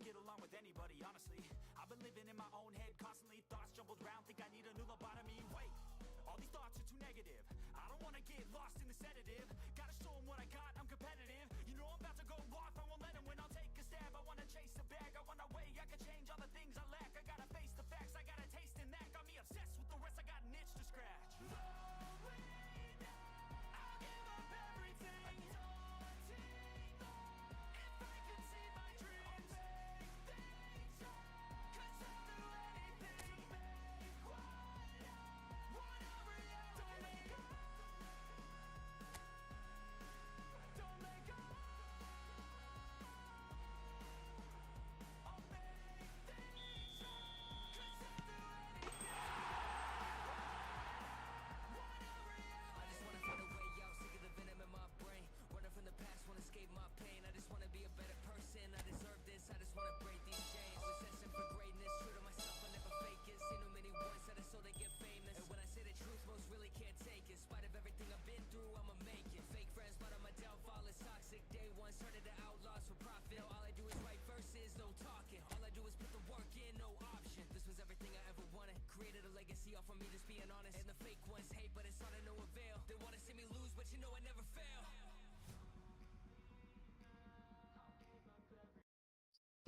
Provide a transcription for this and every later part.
get along with anybody, honestly. I've been living in my own head constantly. Thoughts jumbled round, think I need a new lobotomy. Wait, all these thoughts are too negative. I don't wanna get lost in the sedative. Gotta show them what I got, I'm competitive. You know I'm about to go off, I won't let them win. I'll take a stab, I wanna chase a bag. I wanna weigh, I can change all the things I lack. I gotta face the facts, I got a taste in that. Got me obsessed with the rest, I got an itch to scratch.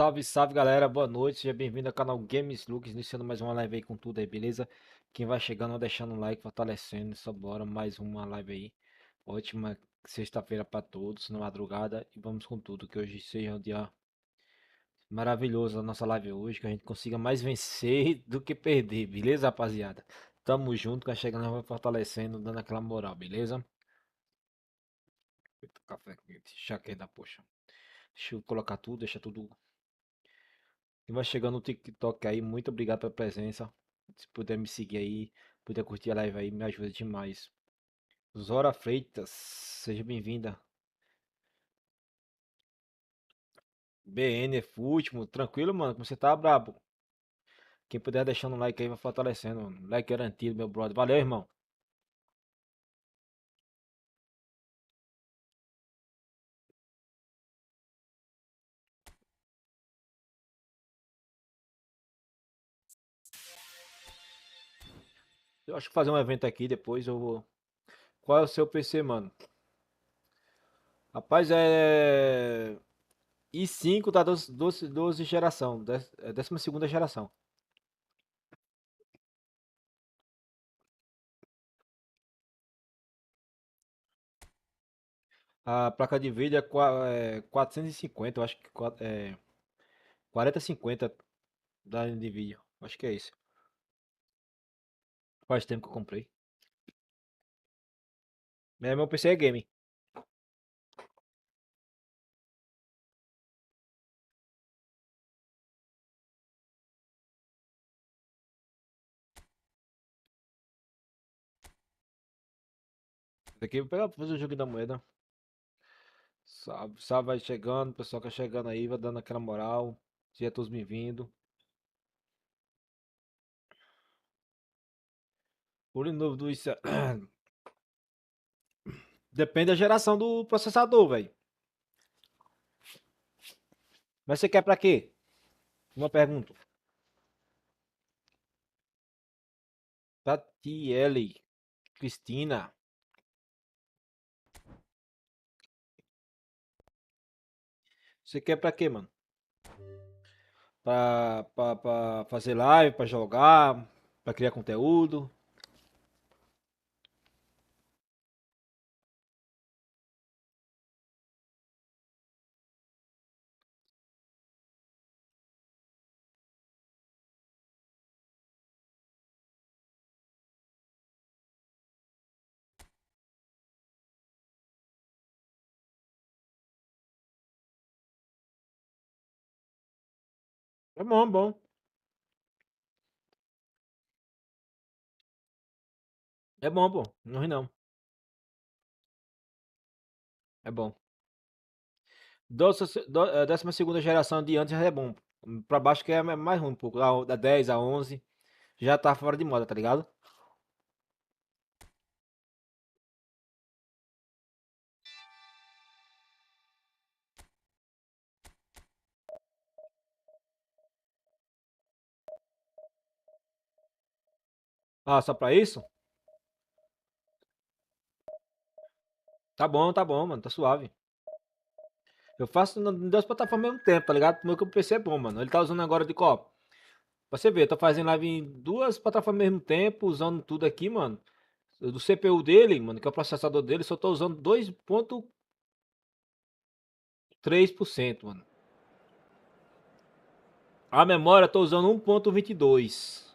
Salve, salve galera, boa noite, seja bem-vindo ao canal Games Lux, iniciando mais uma live aí com tudo aí, beleza? Quem vai chegando, deixando um like, fortalecendo, só bora mais uma live aí. Ótima sexta-feira para todos, na madrugada, e vamos com tudo, que hoje seja um dia maravilhoso a nossa live hoje, que a gente consiga mais vencer do que perder, beleza, rapaziada? Tamo junto, que chegando, vai fortalecendo, dando aquela moral, beleza? Eita, café quente, chaqueta, poxa. Deixa eu colocar tudo, deixa tudo. Quem vai chegando no TikTok aí, muito obrigado pela presença. Se puder me seguir aí, puder curtir a live aí, me ajuda demais. Zora Freitas, seja bem-vinda. BN Efootball, tranquilo, mano? Como você tá, brabo? Quem puder deixando um like aí, vai fortalecendo, mano. Like garantido, meu brother. Valeu, irmão. Eu acho que fazer um evento aqui, depois eu vou. Qual é o seu PC, mano? Rapaz, é. i5 da 12 geração, 12ª geração. A placa de vídeo é 450, eu acho que é 4050 da Nvidia. Acho que é isso. Faz tempo que eu comprei. Meu PC é game. Esse aqui eu vou pegar pra fazer o jogo da moeda. Salve, salve, vai chegando. Pessoal que tá chegando aí, vai dando aquela moral. Sejam todos bem-vindos. Por novo do isso. Depende da geração do processador, velho. Mas você quer pra quê? Uma pergunta. Tatiele, Cristina. Você quer pra quê, mano? Pra fazer live, pra jogar, pra criar conteúdo. É bom, bom. É bom, pô. Não ri não. É bom. 12ª geração de antes já é bom. Pra baixo que é mais ruim um pouco. Da 10 a 11 já tá fora de moda, tá ligado? Ah, só pra isso? Tá bom, mano, tá suave. Eu faço em duas plataformas ao mesmo tempo, tá ligado? Meu que o PC é bom, mano. Ele tá usando agora de qual? Pra você ver, eu tô fazendo live em duas plataformas ao mesmo tempo, usando tudo aqui, mano. Do CPU dele, mano, que é o processador dele, só tô usando 2,3%, mano. A memória eu tô usando 1,22.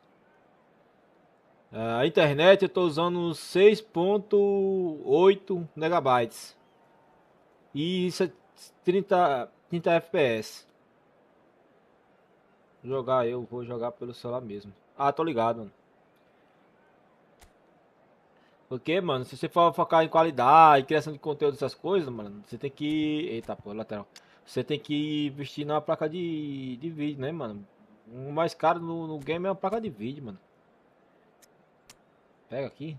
A internet eu tô usando 6,8 megabytes. E isso é 30 FPS. Eu vou jogar pelo celular mesmo. Ah, tô ligado, mano. Porque, mano, se você for focar em qualidade, criação de conteúdo, essas coisas, mano, você tem que. Eita, pô, lateral. Você tem que investir na placa de vídeo, né, mano? O mais caro no game é a placa de vídeo, mano. Pega aqui.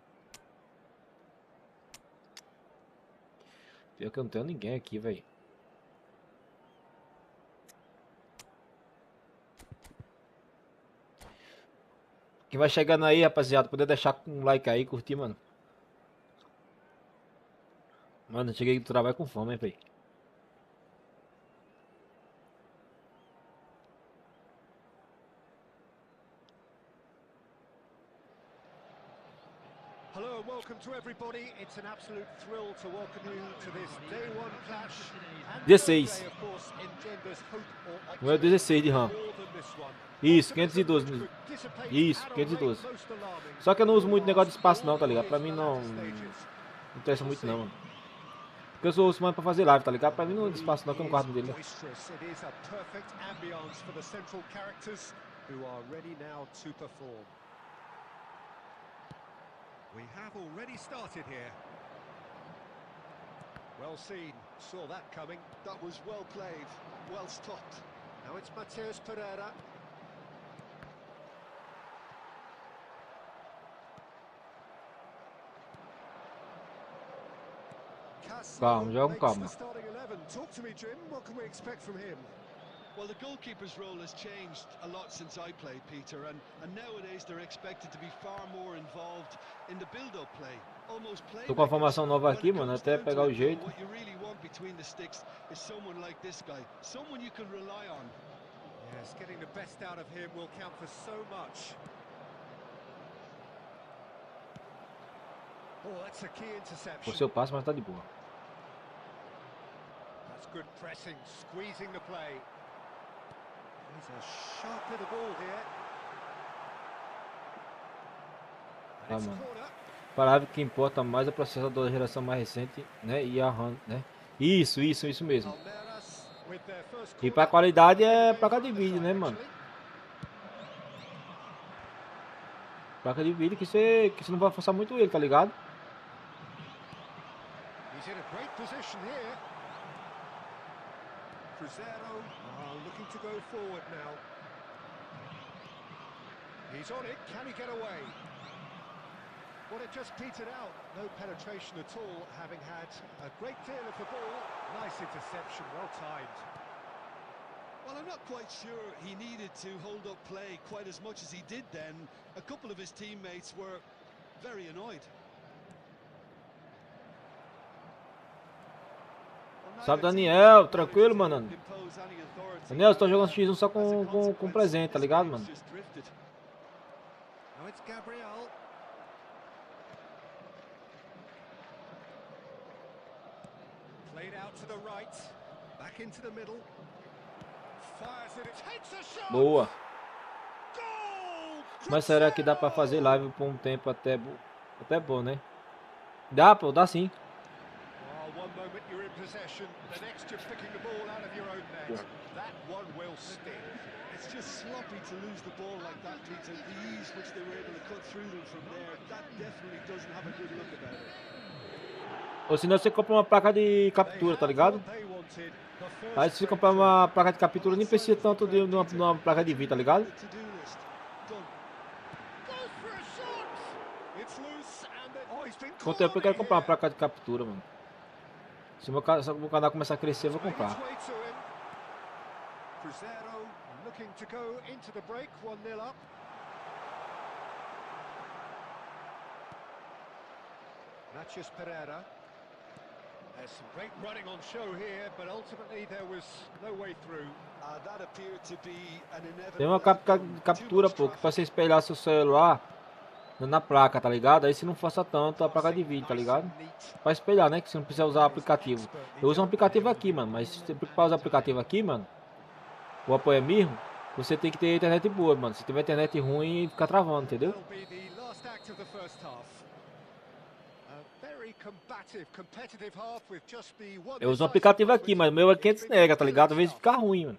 Pior que eu não tenho ninguém aqui, velho. Quem vai chegando aí, rapaziada, poder deixar um like aí, curtir, mano. Mano, eu cheguei do trabalho com fome, hein, velho. Hello and welcome to everybody. It's an absolute thrill to welcome you to this day one clash. And the 16. play, of course, engenders hope or O meu é optimism 16 de RAM. more than this one. Isso, Optimism 512. which could dissipate Isso, at a rate 512. most alarming. Só que eu não uso Will muito negócio de last espaço não, all tá the ligado? way Pra to mim the não, latter não stages. interessa We'll muito see. não, mano. Porque eu sou uso mais pra fazer live, tá ligado? Pra mim não é de espaço não, que eu não Is guardo dele. boisterous. It is a perfect ambience for the central characters who are ready now to perform. We have already started here. Well seen, saw that coming. That was well played, well stopped. Now it's Mateus Pereira. Calma, joga com Makes calma. the starting 11. Talk to me, Jim. What can we expect from him? Well, the goalkeeper's role has changed a lot since I played, Peter, and nowadays they're expected to be far more involved in the build-up play. Almost Tô com a playmakers. formação nova When aqui, it mano, comes até down pegar to o it, though, jeito. what you really want between the sticks is someone like this guy, someone you can rely on. Yes, getting the best out of him will count for so much. Oh, that's a key interception. O seu passo, mas tá de boa. That's good pressing, squeezing the play. He's a sharp little ball here. And Tá, it's a mano. corner. Palavra que importa mais é o processador da geração mais recente, né? E a RAM, né? Isso mesmo. Palmeiras with their first E pra corner. qualidade é Game placa for de either vídeo, side, né, mano? actually. Placa de vídeo que você não vai forçar muito ele, tá ligado? He's in a great position here. Cruzeiro looking to go forward now. He's on it. Can he get away? Well, it just petered out. No penetration at all, having had a great deal of the ball. Nice interception, well timed. Well, I'm not quite sure he needed to hold up play quite as much as he did then. A couple of his teammates were very annoyed. Salve, Daniel, tranquilo, mano. Daniel, eu tô jogando X1 só com presente, tá ligado, mano? Now it's Gabriel. Played out to the right, back into the middle. Fires it, takes a shot. Boa. Goal! Mas será que dá pra fazer live por um tempo até bom, né? Dá, pô, dá sim. Oh, one moment you're in possession, the next you're picking the ball out of your own net. That one will sting. It's just sloppy to lose the ball like that, Peter. The ease which they were able to cut through them from there, that definitely doesn't have a good look about it. Ou senão você compra uma placa de captura, tá ligado? Aí se você comprar uma placa de captura, nem precisa tanto de uma placa de vídeo, tá ligado? Quanto tempo eu quero comprar uma placa de captura, mano. Se o meu canal começar a crescer, eu vou comprar. Cruzeiro looking to go into the break, 1-0 up. Mathias Pereira. There's some great running on show here, but ultimately there was no way through. That appeared to be an Tem uma inevitable outcome. captura, pô, que pra você espelhar seu celular na placa, tá ligado? Aí você não força tanto a placa de vídeo, tá ligado? Pra espelhar, né? Que você não precisa usar o aplicativo. Eu uso um aplicativo aqui, mano. Mas se pra usar o aplicativo aqui, mano, o apoio é mesmo, você tem que ter internet boa, mano. Se tiver internet ruim, fica travando, entendeu? That'll be the last act of the first half. A very combative, competitive half with just the one Eu uso um decisive aplicativo aqui, moment. mas o meu é It's 500 been mega, tá brilliant ligado? Às vezes stuff. fica ruim, mano.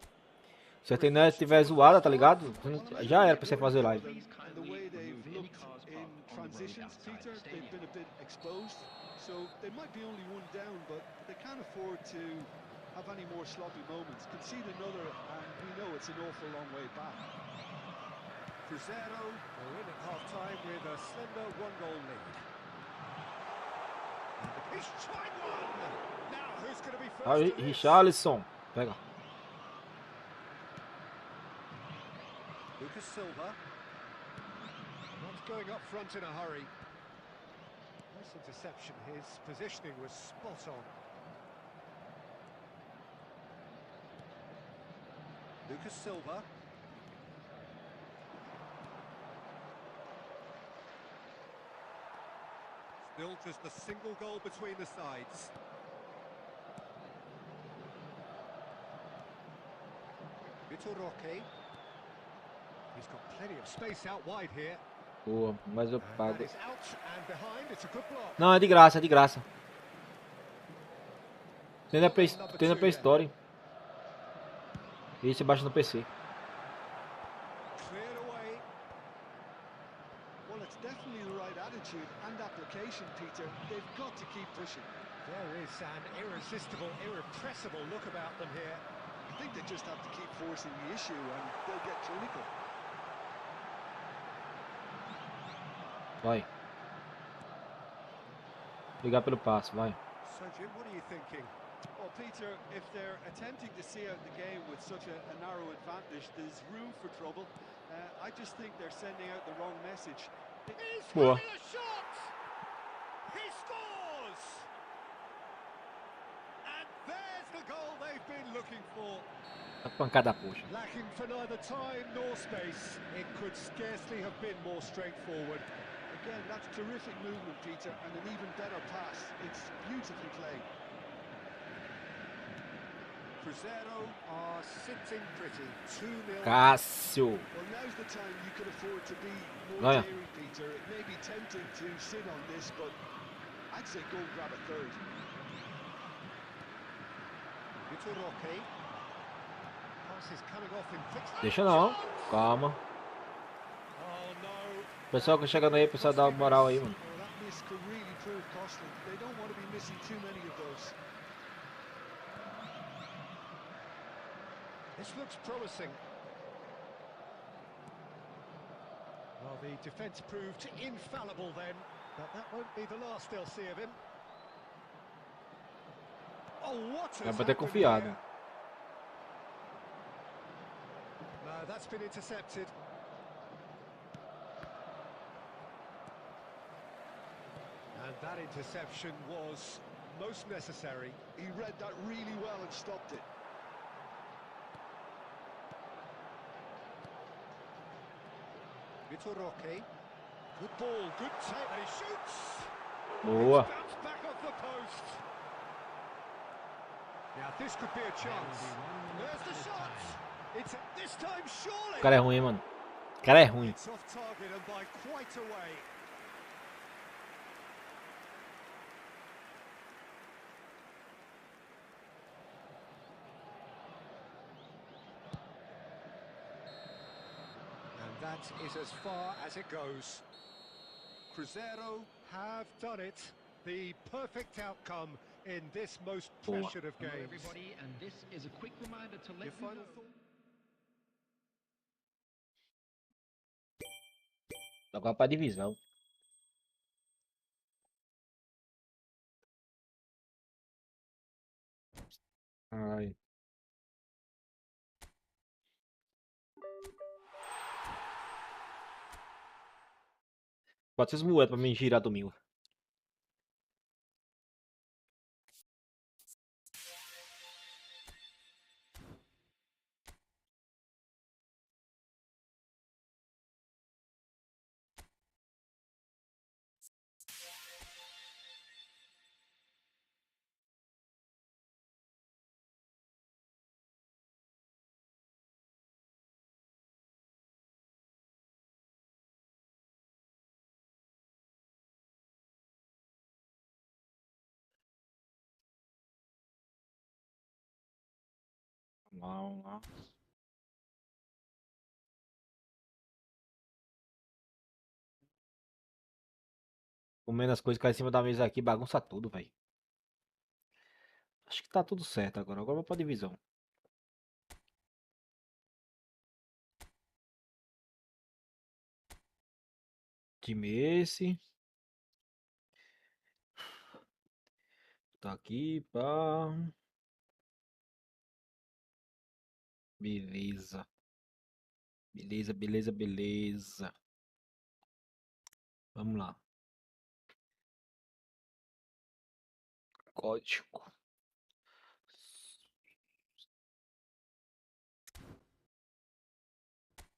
Se a internet estiver zoada, tá ligado? Já era pra você fazer live. And the way they've looked in transitions, Peter, they've been a bit exposed. So they might be only one down, but they can't afford to have any more sloppy moments. Concede another, and we know it's an awful long way back. Cruzeiro are in at half-time with a slender one-goal lead. He's tried one! Now who's going to be first Aí, to this? Richarlison. Pega. Lucas Silva. Not going up front in a hurry. Nice interception. His positioning was spot on. Lucas Silva. Still just a single goal between the sides. Vitor Roque. He's got plenty of space out wide here. Boa, mas eu And that pago. is out and behind. It's a good block. Não, é de graça, é de graça. Tem na Play, Number tem na two Play then. Store. E você baixa no PC. Cleared away. Well, it's definitely the right attitude and application, Peter. They've got to keep pushing. There is an irresistible, irrepressible look about them here. I think they just have to keep forcing the issue and they'll get clinical. Vai. Obrigado pelo passo, vai. So, Jim, what are you thinking? Well, Peter, if they're attempting to see out the game with such a narrow advantage, there's room for trouble. I just think they're sending out the wrong message. He's Boa. having a shot! He scores! And there's the goal they've been looking for. A pancada puxa. Lacking for neither time nor space. It could scarcely have been more straightforward. Again, that's terrific movement, Peter, and an even better pass. It's beautifully played. Cruzeiro are sitting pretty. 2-0. Cássio. Well, now's the time you can afford to be more Oh, yeah. daring, Peter. It may be tempting to sit on this, but I'd say go and grab a third. Vitor Roque. Pass is coming off in quick. Deixa não. Calma. Oh no. Pessoal que chegando aí, pessoal dá uma moral aí, mano. Well, that miss could really prove costly. They don't want to be missing too many of those. This looks promising. Well, the defence proved infallible then, but that won't be the last they'll see of him. Oh, what É has pra ter happened confiado. here? No, that's been intercepted. And that interception was most necessary. He read that really well and stopped it. Vitor Roque. Good ball, good take, and he shoots! Boa. It's bounced back off the post. Now this could be a chance. There's the shot. It's this time O surely. cara é ruim, mano. O cara é ruim. It's off target and by quite a way. And that is as far as it goes. Cruzeiro have done it. The perfect outcome in this most Boa. pressured of Hello games. everybody, and this is a quick reminder to let Your you final know. thought? Agora pra divisão. Ai. Pode ser moeda pra mim girar domingo. Vamos lá. Comendo as coisas que tá em cima da mesa aqui, bagunça tudo, velho. Acho que tá tudo certo agora. Agora vou pra divisão. Time esse. Tá aqui, pá. Beleza. Beleza, beleza, beleza. Vamos lá. Código.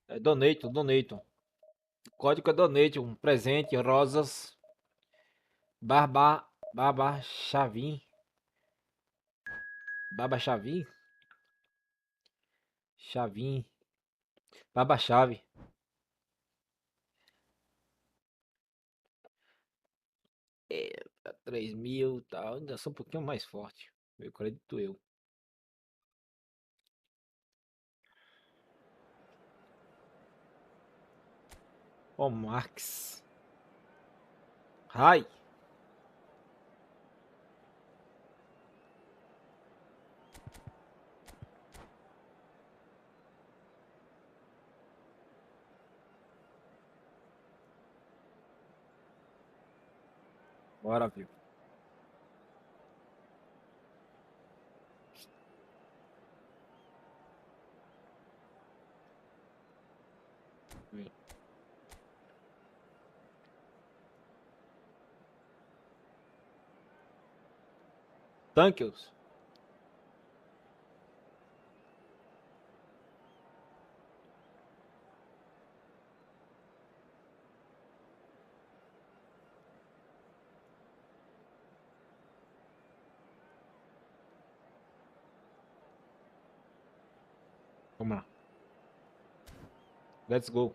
É donate, donate. Código é donate, um presente, rosas. Barba Chavim. Baba Chavim. Chavim. Baba Chave. É, 3.000, tá. Ainda sou um pouquinho mais forte. Eu acredito eu. Ó, Marx. Ai. Bora, viu? Tanques. Vamos lá. Let's go.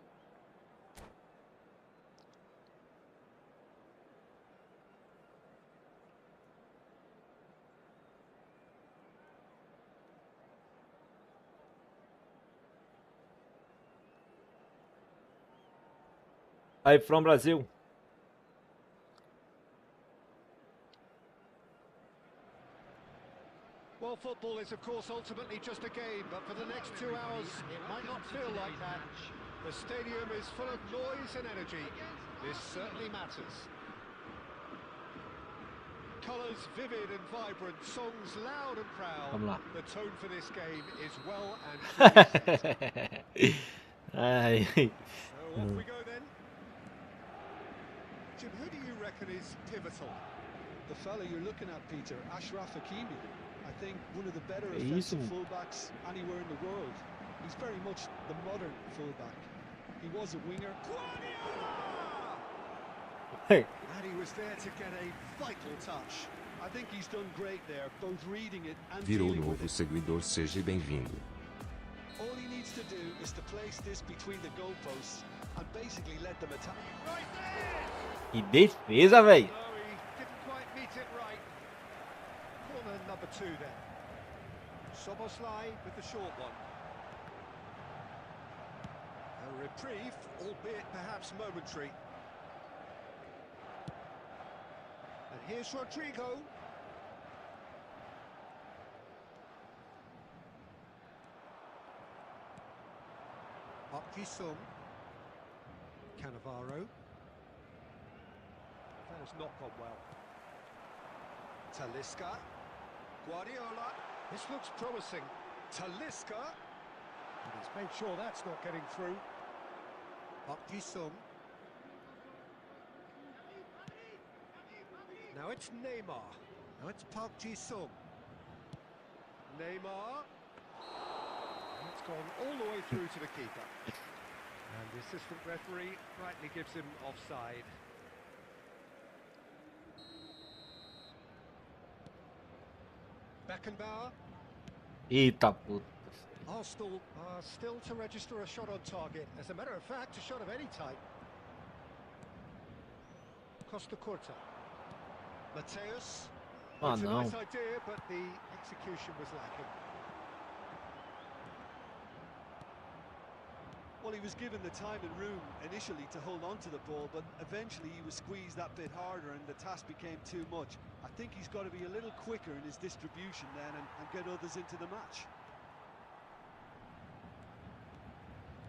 Aí, from Brasil. Well, football is, of course, ultimately just a game, but for the next 2 hours, it might not feel like that. The stadium is full of noise and energy. This certainly matters. Colours vivid and vibrant, songs loud and proud. Vamos lá. The tone for this game is well and truly set. Ai. So off we go then. Jim, who do you reckon is pivotal? The fella you're looking at, Peter, Ashraf Hakimi. I think one of the better É isso. offensive fullbacks anywhere in the world. He's very much the modern fullback. He was a winger. Hey. And he was there to get a vital touch. I think he's done great there, both reading it and Virou dealing with novo it. seguidor, seja bem-vindo. All he needs to do is to place this between the goalposts and basically let them attack. Right there! Que defesa, velho. No, he didn't quite meet it right. Corner number 2 then. Soboslai with the short one. A reprieve, albeit perhaps momentary. And here's Rodrigo. Okji-sung. Cannavaro. That has not gone well. Talisca. Guardiola. This looks promising. Talisca. And he's made sure that's not getting through. Okji-sung. Now it's Neymar. Now it's Park Ji-sung. Neymar. It's gone all the way through to the keeper. And the assistant referee rightly gives him offside. Beckenbauer. Eita puta. Arsenal are still to register a shot on target. As a matter of fact, a shot of any type. Costa Curta. Mateus. Ah, It's a não. nice idea, but the execution was lacking. Well, he was given the time and room initially to hold on to the ball, but eventually he was squeezed that bit harder and the task became too much. I think he's got to be a little quicker in his distribution then and get others into the match.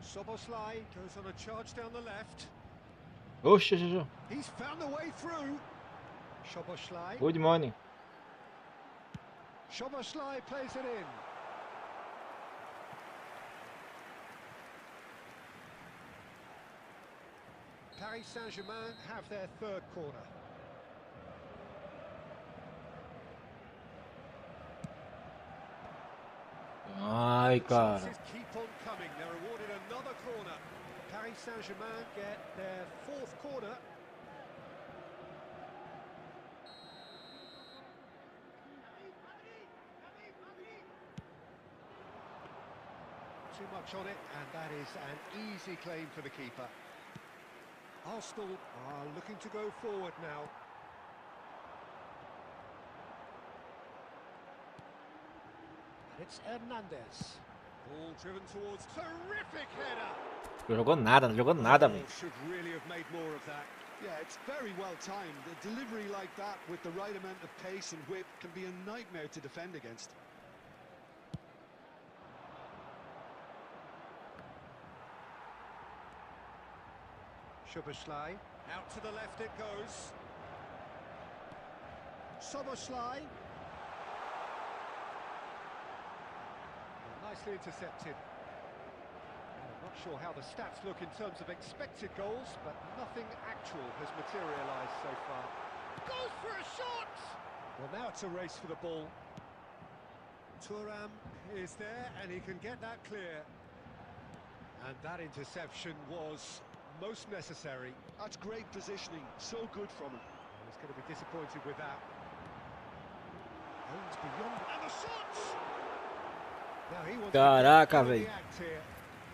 Soboslai goes on a charge down the left. Oxe, Jojo. He's found a way through. Soboslai. Good morning. Soboslai plays it in. Paris Saint-Germain have their third corner. Ai, cara. Chances keep on coming. They're awarded another corner. Paris Saint-Germain get their fourth corner. Too much on it, and that is an easy claim for the keeper. Arsenal are looking to go forward now. And it's Hernandez. Ball driven towards, terrific header. Não jogou nada, não jogou nada, velho. Should really have made more of that. Yeah, it's very well timed. A delivery like that with the right amount of pace and whip can be a nightmare to defend against. Soboslai, out to the left it goes. Soboslai. Nicely intercepted. I'm not sure how the stats look in terms of expected goals, but nothing actual has materialised so far. Goes for a shot! Well, now it's a race for the ball. Thuram is there, and he can get that clear. And that interception was most necessary. That's great positioning, so good from him. He's going to be disappointed with that. Owns beyond, and the shots! Now he wants Caraca, to velho. react here.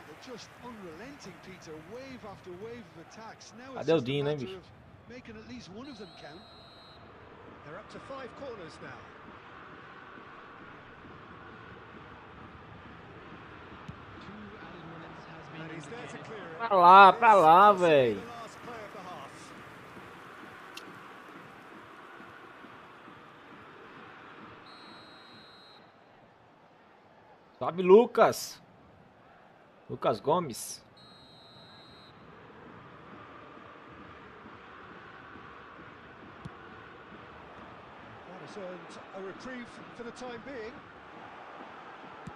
They're just unrelenting, Peter. Wave after wave of attacks. Now it's Cadê o just a Dinho, né, matter bicho? of making at least one of them count. They're up to 5 corners now. And he's there to clear it. Pra lá, This must be velho. the last play of the half. Sobe Lucas. Lucas Gomes. That has earned a reprieve for the time being.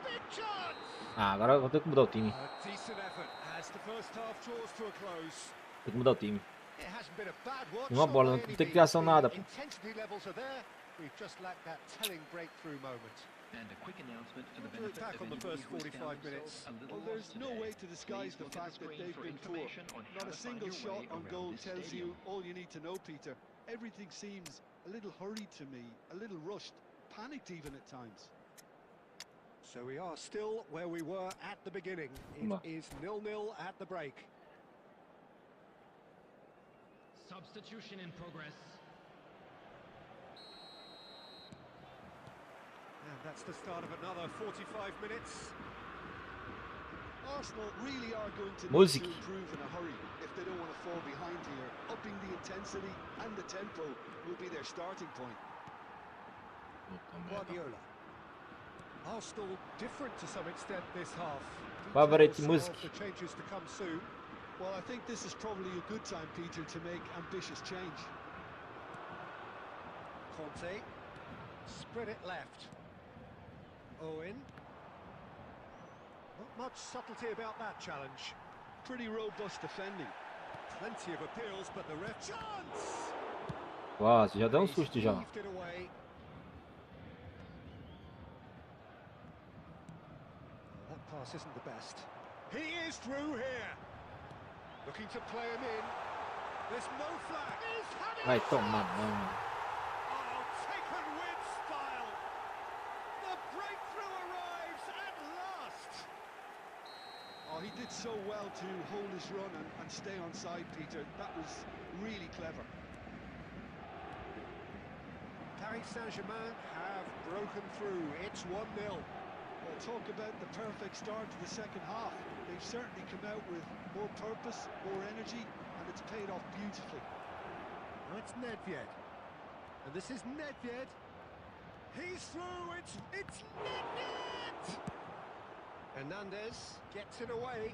Big chance! Ah, agora eu vou ter que mudar o time. A decent effort as the first half draws to a close. Tem que mudar o time. It hasn't been a bad watch. Uma bola, by não any tem means. criação The nada, pô. Intensity levels are there. We've just lacked that telling breakthrough moment. And a quick announcement for the Look benefit back of on the anybody first who has 45 found minutes. themselves a little Well, there's lost no today. way to disguise Please the look at fact that screen they've for been poor. information on how Not a to find single your shot way on around goal this tells stadium. you all you need to know, Peter. Everything seems a little hurried to me, a little rushed, panicked even at times. So we are still where we were at the beginning. Vamos lá. It is 0-0 at the break. Substitution in progress. And that's the start of another 45 minutes. Arsenal really are going to need Music. to improve in a hurry if they don't want to fall behind here. Upping the intensity and the tempo will be their starting point. Guardiola. Arsenal different to some extent this half. Favorite Details music. of the changes to come soon. Well, I think this is probably a good time, Peter, to make ambitious change. Conte. Spread it left. Owen. Not much subtlety about that challenge. Pretty robust defending. Plenty of appeals, but the ref... Chance! Quase, já deu um He's susto já. heaved it away. That pass isn't the best. He is through here. Looking to play him in. There's no flag. He's had it. Vai tomar banho. Oh, taken with style. The breakthrough arrives at last. Oh, he did so well to hold his run and stay on side, Peter. That was really clever. Paris Saint-Germain have broken through. It's 1-0. Well, talk about the perfect start to the second half. They've certainly come out with more purpose, more energy, and it's paid off beautifully. That's Nedved. And this is Nedved. He's through, it's Nedved! Hernandez gets it away.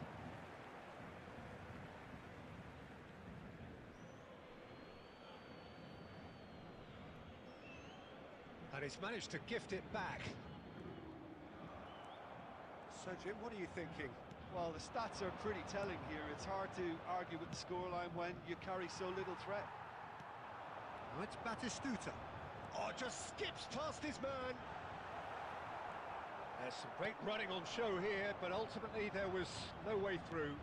And he's managed to gift it back. So, Jim, what are you thinking? Well, the stats are pretty telling here. It's hard to argue with the scoreline when you carry so little threat. Now it's Batistuta. Oh, just skips past his man. There's some great running on show here, but ultimately there was no way through.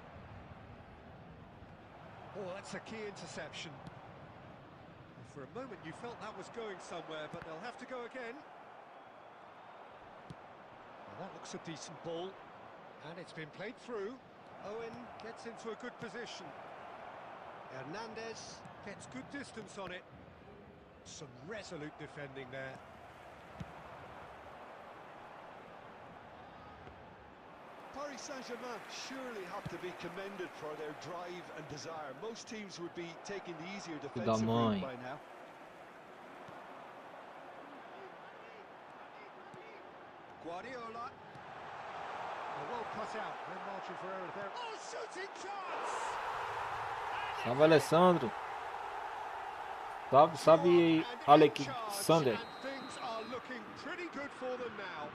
Oh, that's a key interception. For a moment you felt that was going somewhere, but they'll have to go again. Well, that looks a decent ball, and it's been played through. Owen gets into a good position. Hernandez gets good distance on it. Some resolute defending there. Paris Saint-Germain surely have to be commended for their drive and desire. Most teams would be taking the easier defensive route by now. Guardiola. Well cut out. No margin for error there. Oh, shooting chance! Salve, Alessandro. Salve, Alexander. Things are looking pretty good for them now.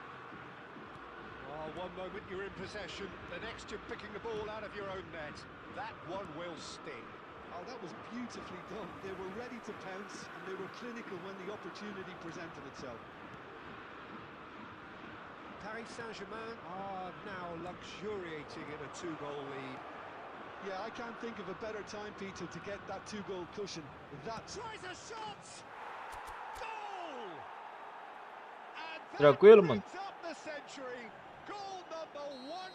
Oh, one moment you're in possession, the next you're picking the ball out of your own net. That one will sting. Oh, that was beautifully done. They were ready to pounce, and they were clinical when the opportunity presented itself. Paris Saint-Germain are now luxuriating in a two-goal lead. Yeah, I can't think of a better time, Peter, to get that two-goal cushion. That's tries a shot! Goal! And Tranquilo, mano. up the century. Goal number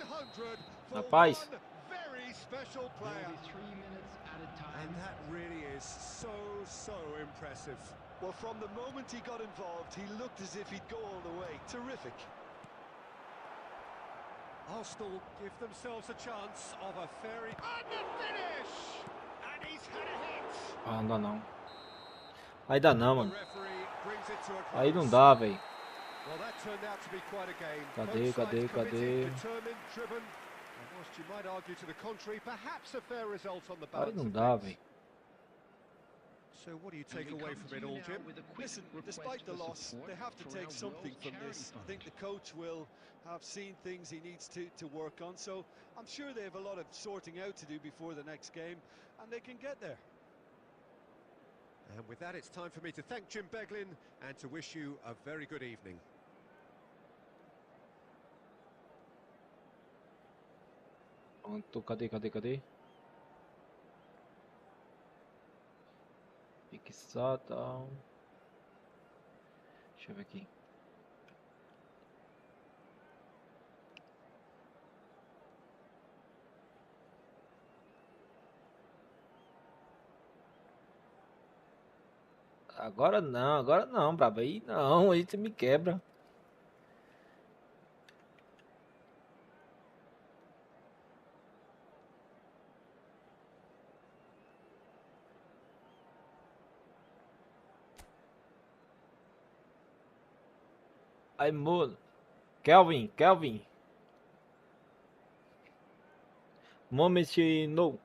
100 for Rapaz. one very special player. 3 minutes at a time. And that really is so impressive. Well, from the moment he got involved, he looked as if he'd go all the way. Terrific. Arsenal give themselves a chance of a fairy... And the finish! And he's had a hit! Ah, não dá não. Aí dá não, The mano. referee brings it to a Aí não close. dá, velho. Well, that turned out to be quite a game. Cadê, Both cadê, sides committed, cadê? determined, driven. And whilst you might argue to the contrary, perhaps a fair result on the Aí balance não of dá, things. velho. So what do you And take we away come from to it you all, now Jim? with a quick Listen, request despite the for loss, support they have to for take our something World from Charity this. I Fund. think the coach will have seen things he needs to work on, so I'm sure they have a lot of sorting out to do before the next game, and they can get there. And with that, it's time for me to thank Jim Beglin and to wish you a very good evening. Pronto, cadê? Fixada. Deixa eu ver aqui. Agora não, brabo. Aí não, aí você me quebra. Aí, mano. Kelvin. Moment no.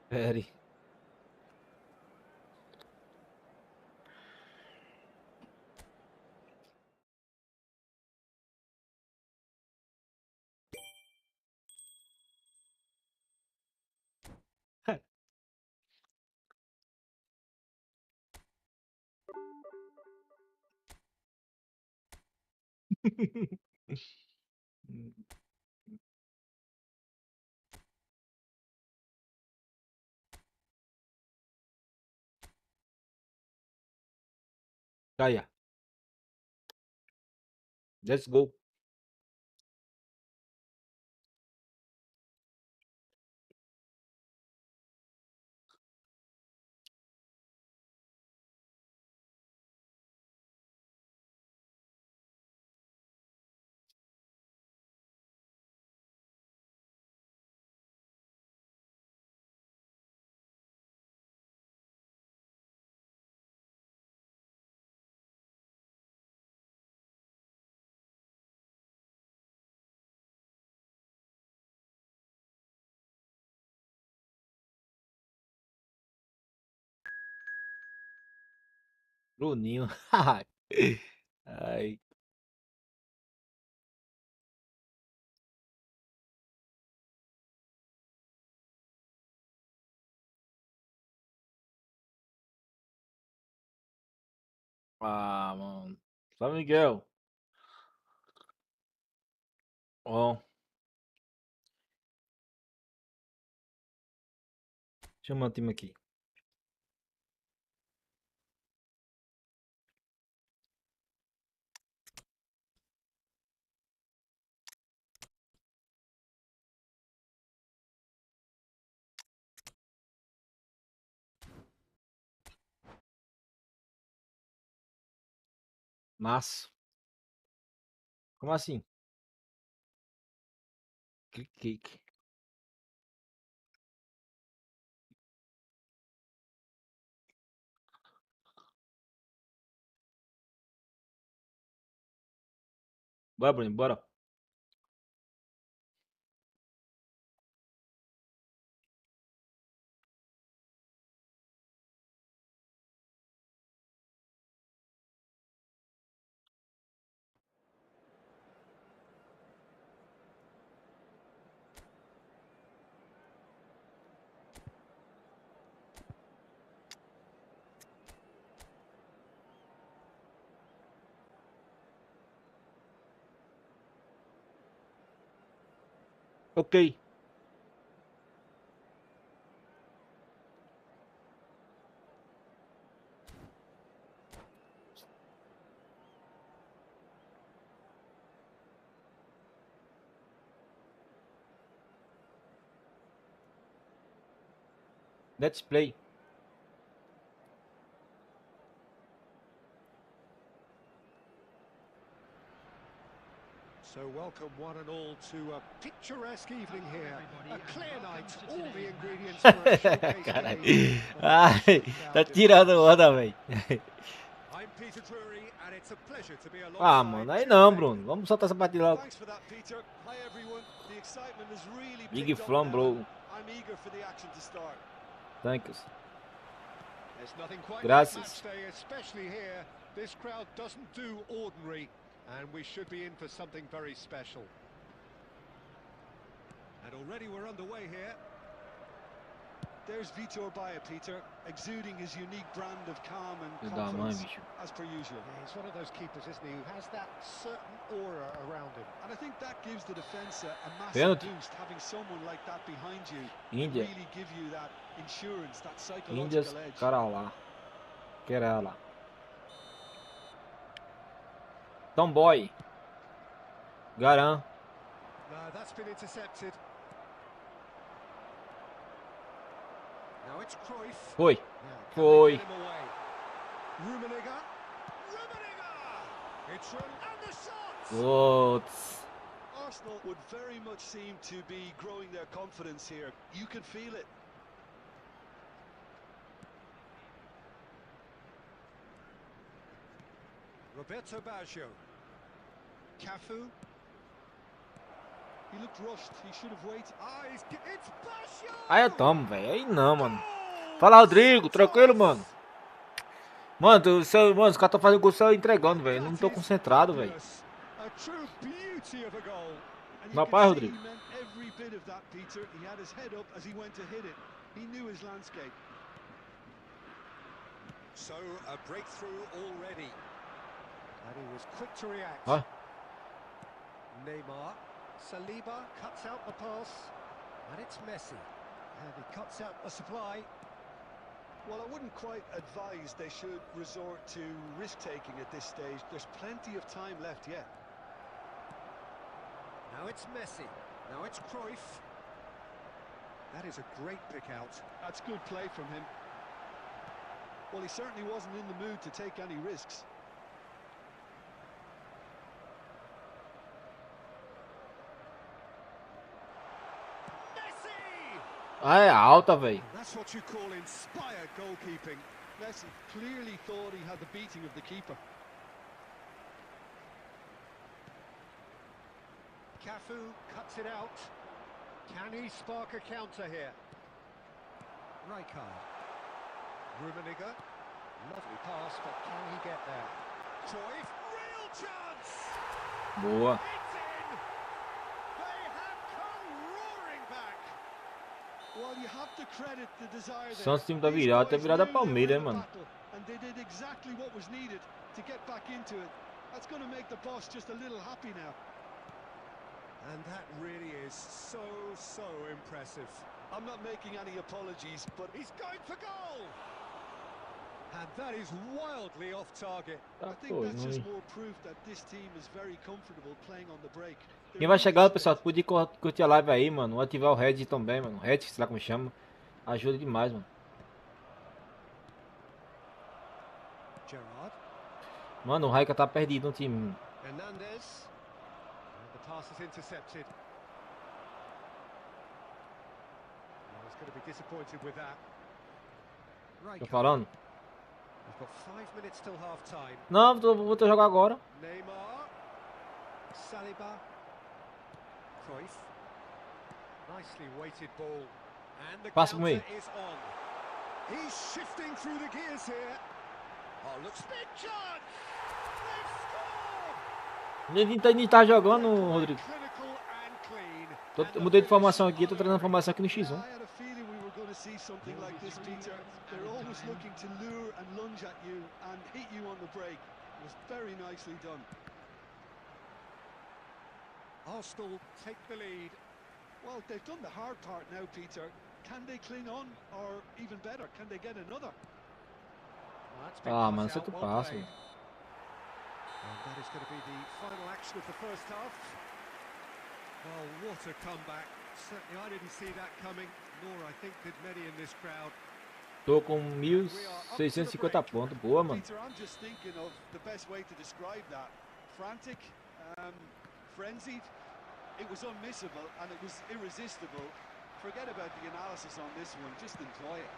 Pera. Caia. Let's go. Bruninho. Ai. Ah, mano. São Miguel. Ó. Chama o time aqui. Mas. Como assim? Cliquei. Bora, Bruno, bora. Ok. Let's play. So welcome one and all to a picturesque evening here. A clear night, all the ingredients for a showcase Caralho. day. Ai, tá tirando onda, velho. I'm Peter Drury, and it's a pleasure to be Ah, alongside mano, aí two não, men. Bruno. Vamos soltar essa partida logo. Thanks for that, Peter. Hi, everyone. The excitement has really Big picked up Flum, now, bro. and I'm eager for the action to start. Thank you. There's nothing quite Gracias. like match day, especially here. This crowd doesn't do ordinary, and we should be in for something very special. And already we're underway here. There's Vitor Baia, Peter, exuding his unique brand of calm and Filho da mãe, confidence, bicho. as per usual. Yeah, he's one of those keepers, isn't he, who has that certain aura around him. And I think that gives the defence a massive Penalty. boost, having someone like that behind you Índia. really give you that insurance, that Índias, psychological edge. cara lá. Querela. Tomboy. Garan. No, that's been intercepted. Now it's Cruyff. Foi. Now, can Foi. they get him away? Rummenigge. It's run and the shot. Putz. Arsenal would very much seem to be growing their confidence here. You can feel it. Roberto Baggio. Cafu. He looked rushed. He should have waited. Ah, it's Baggio. Aí eu tomo, velho. Aí não, mano. Fala, Rodrigo. Tranquilo, mano. Mano, mano, os caras estão fazendo gol só entregando, velho. Não tô concentrado, velho. A true beauty of a goal. And Não, you pai, can see Rodrigo. he meant every bit of that, Peter. He had his head up as he went to hit it. He knew his landscape. So a breakthrough already. And he was quick to react. Ó. Neymar. Saliba cuts out the pass. And it's Messi. And he cuts out the supply. Well, I wouldn't quite advise they should resort to risk-taking at this stage. There's plenty of time left yet. Now it's Messi. Now it's Cruyff. That is a great pick out. That's good play from him. Well, he certainly wasn't in the mood to take any risks. Ah, é alta, velho. That's what you call inspired goalkeeping. Messi clearly thought he had the beating of the keeper. Cafu cuts it out. Can he spark a counter here? Rijkaard. Rummenigge. Lovely pass, but can he get there? Cruyff, real chance! Boa. It's in! They have come roaring back! Well, you have to credit the desire there. Santos time da These virada, até guys virada knew they were Palmeiras, in hein, the mano. battle, and they did exactly what was needed to get back into it. That's going to make the boss just a little happy now. And that really is so impressive. I'm not making any apologies, but He's going for goal! And that is wildly off target. Tá, I think pô, that's just não... more proof that this team is very comfortable playing on the break. Quem vai chegando, pessoal, podia curtir a live aí, mano. Ativar o Red também, mano. Red, sei lá como chama. Ajuda demais, mano. Gerrard. Mano, o Raika tá perdido no time. Hernandez. And the pass is intercepted. Well, he's going to be disappointed with that. Tô falando? We've got 5 minutes till half time. Não, vou jogar agora. Neymar. Saliba. Cruyff. Nicely weighted ball. And the Pass me. counter is on. He's shifting through the gears here. Oh, looks big chance. They've scored. Ele tá jogando, Rodrigo. Clinical and clean. Eu mudei de formação aqui, tô treinando a formação aqui no X1. I had a feeling we were going to see something like this, Peter. They're always looking to lure and lunge at you and hit you on the break. It was very nicely done. Arsenal take the lead. Well, they've done the hard part now, Peter. Can they cling on, or even better, can they get another? Well, that's been Ah, cut mano, out, você tu well passa, played. mano. And that is going to be the final action of the first half. Well, what a comeback. Certainly I didn't see that coming, nor I think did many in this crowd. Tô com 1.650 pontos. Boa, mano. Peter, I'm just thinking of the best way to describe that. Frantic, frenzied. It was unmissable and it was irresistible. Forget about the analysis on this one, just enjoy it.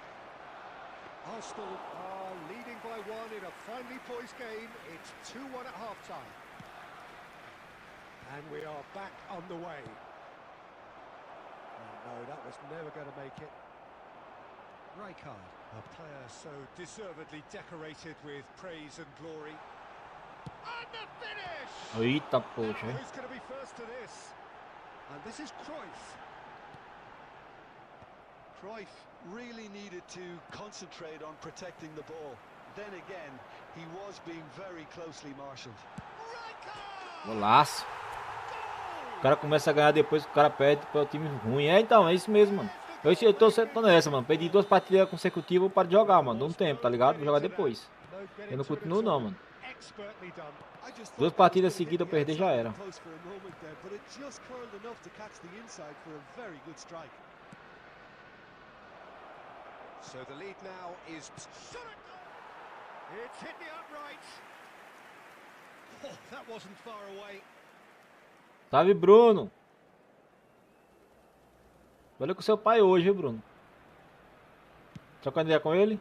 Arsenal are leading by 1 in a finely poised game. It's 2-1 at half-time. And we are back on the way. Oh, no, that was never going to make it. Rijkaard, a player so deservedly decorated with praise and glory. And the finish! Eita, poxa, hein? Who's going to be first to this? And this is Cruyff. Cruyff really needed to concentrate on protecting the ball. Then again, he was being very closely marshalled. Golaço. O cara começa a ganhar depois que o cara perde para o time ruim. É, então, é isso mesmo, mano. Eu tô nessa, mano. Perdi 2 partidas consecutivas para de jogar, mano. Dou um tempo, tá ligado? Vou jogar depois. Eu não continuo não, mano. 2 partidas seguidas eu perder já era. So the lead now is... It's hit the upright. Oh, that wasn't far away. Salve, Bruno. Olha com seu pai hoje, viu, Bruno? Trocando ideia com ele?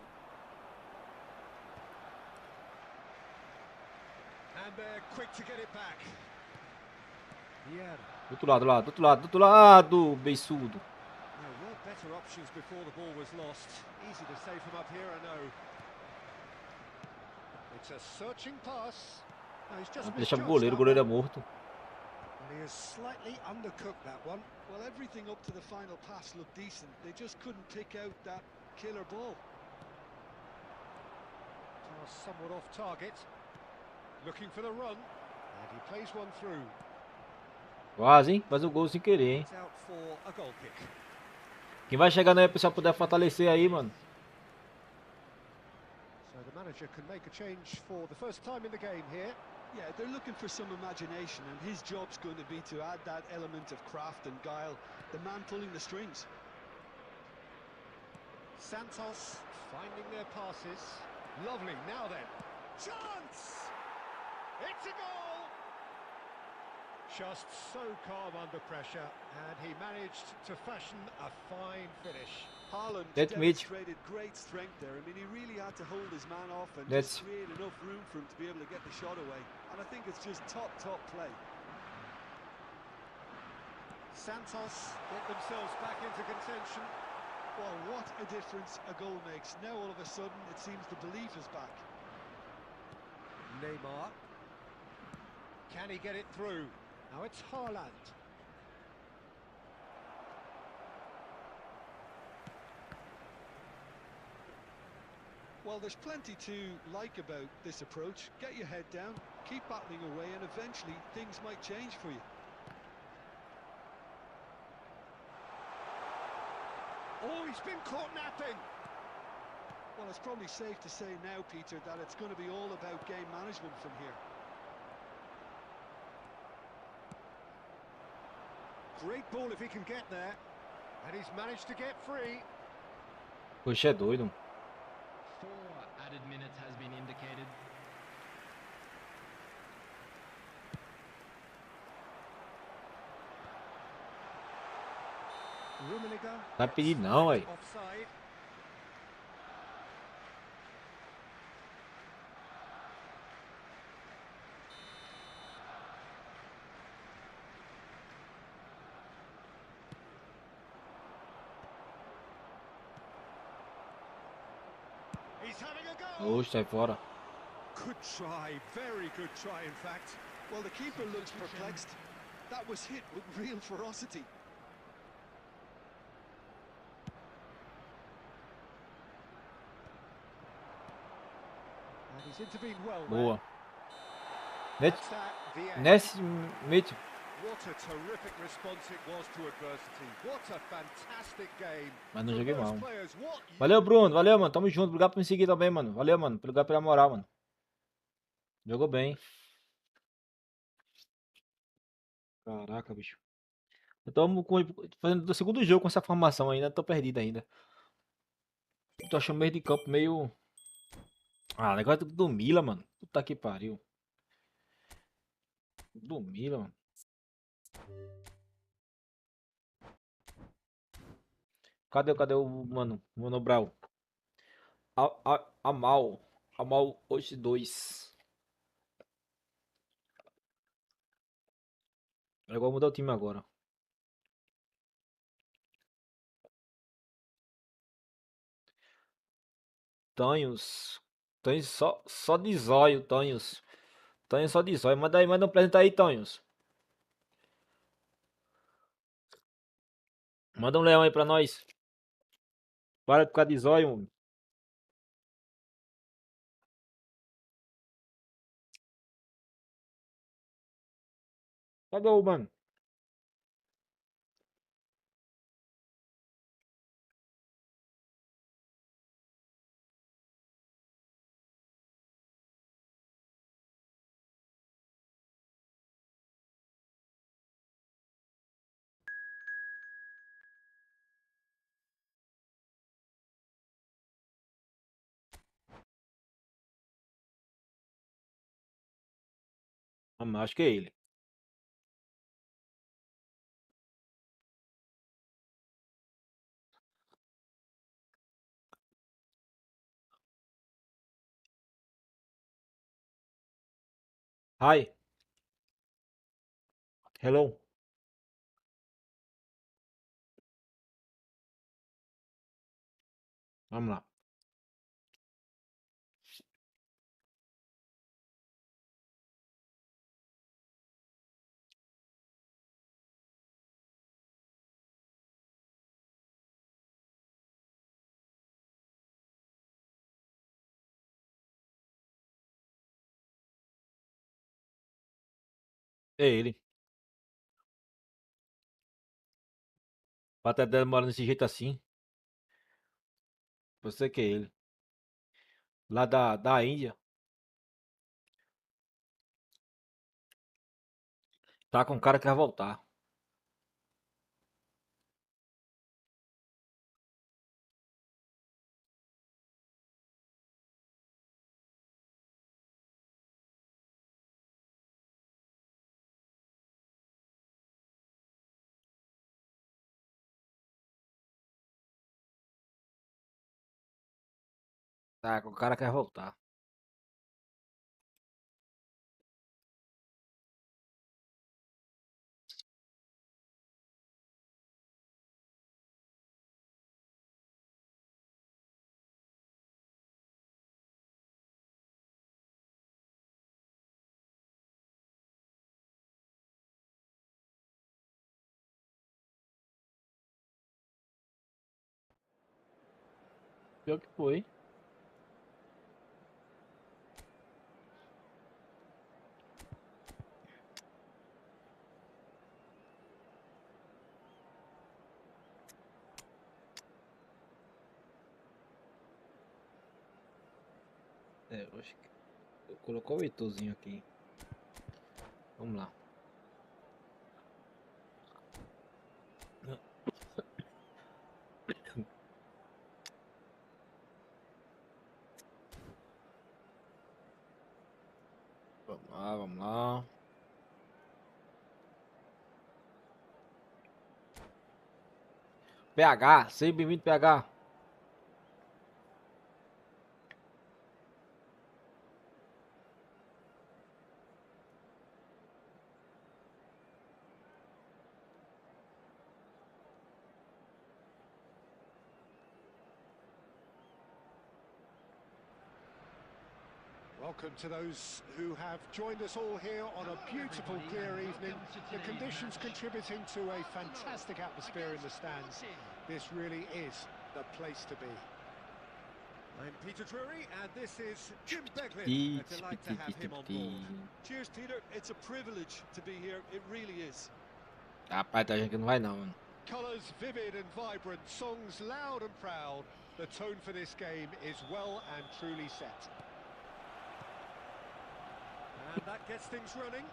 And they're quick to get it back. Yeah. Do outro lado, do outro lado, beiçudo. There were better options before the ball was lost. Easy to say from up here, I know. It's a searching pass. No, he's just Deixa o misjudged goleiro that é one. morto. He has slightly undercooked that one. Well, everything up to the final pass looked decent. They just couldn't pick out that killer ball. Somewhat off target. Looking for the run. And he plays one through. Quase, hein? Faz o gol sem querer, hein? It's out for a goal kick. Quem vai chegando aí, pessoal, puder fortalecer aí, mano. So the manager can make a change for the first time in the game here. Yeah, they're looking for some imagination, and his job's going to be to add that element of craft and guile, the man pulling the strings. Santos finding their passes. Lovely, now then. Chance! It's a goal! Just so calm under pressure, and he managed to fashion a fine finish. Haaland Let me- demonstrated great strength there. I mean, he really had to hold his man off and Let's- just create enough room for him to be able to get the shot away. And I think it's just top play. Santos get themselves back into contention. Well, what a difference a goal makes. Now all of a sudden it seems the belief is back. Neymar. Can he get it through? Now it's Haaland. Well, there's plenty to like about this approach. Get your head down, keep battling away, and eventually things might change for you. Oh, he's been caught napping. Well, it's probably safe to say now, Peter, that it's going to be all about game management from here. Great ball if he can get there. And he's managed to get free. Poxa, é doido. 4 added minutes has been indicated. Rummenigge. Tá pedindo não, ué. Offside. He's having a go. Oxe, sai fora. Good try, very good try in fact. Well, the keeper looks perplexed. That was hit with real ferocity. And he's intervened well Boa. there. Net, That's that, the end. nesse mete. What a terrific response it was to adversity. What a fantastic game. Mas não From joguei those mal. players, what Valeu, Bruno. Valeu, mano. Tamo junto. Obrigado por me seguir também, mano. Valeu, mano. Obrigado pela moral, mano. Jogou bem. Caraca, bicho. Eu tô fazendo o segundo jogo com essa formação ainda. Tô perdido ainda. Tô achando o meio de campo meio... Ah, negócio do Mila, mano. Puta que pariu. Do Mila, mano. Cadê o mano? Mano Brau. Amal. Amal hoje 2. É igual mudar o time agora. Tanhos. Tanhos só de zóio, Tanhos. Tanhos só de zóio. Manda um presente aí, Tanhos. Manda um leão aí pra nós. Para de ficar de zóio, mano. Cadê o mano? Acho que é ele. Hi. Hello. Vamos lá. É ele. Pra estar demorando desse jeito assim. Você que é ele. Lá da Índia. Tá com cara que vai voltar. Tá com cara que vai voltar. Pior que foi. É, eu acho que colocou o Etozinho aqui. Vamos lá. Vamos lá, vamos lá. PH, seja bem-vindo, PH. Welcome to those who have joined us all here on a beautiful, clear evening. The conditions contributing to a fantastic atmosphere in the stands. This really is the place to be. I'm Peter Drury, and this is Jim Beglin. A delight to have him on board. Cheers, Peter. It's a privilege to be here. It really is. Rapaz, tá achando que não vai não, mano. Colours vivid and vibrant, songs loud and proud. The tone for this game is well and truly set. And that gets things running.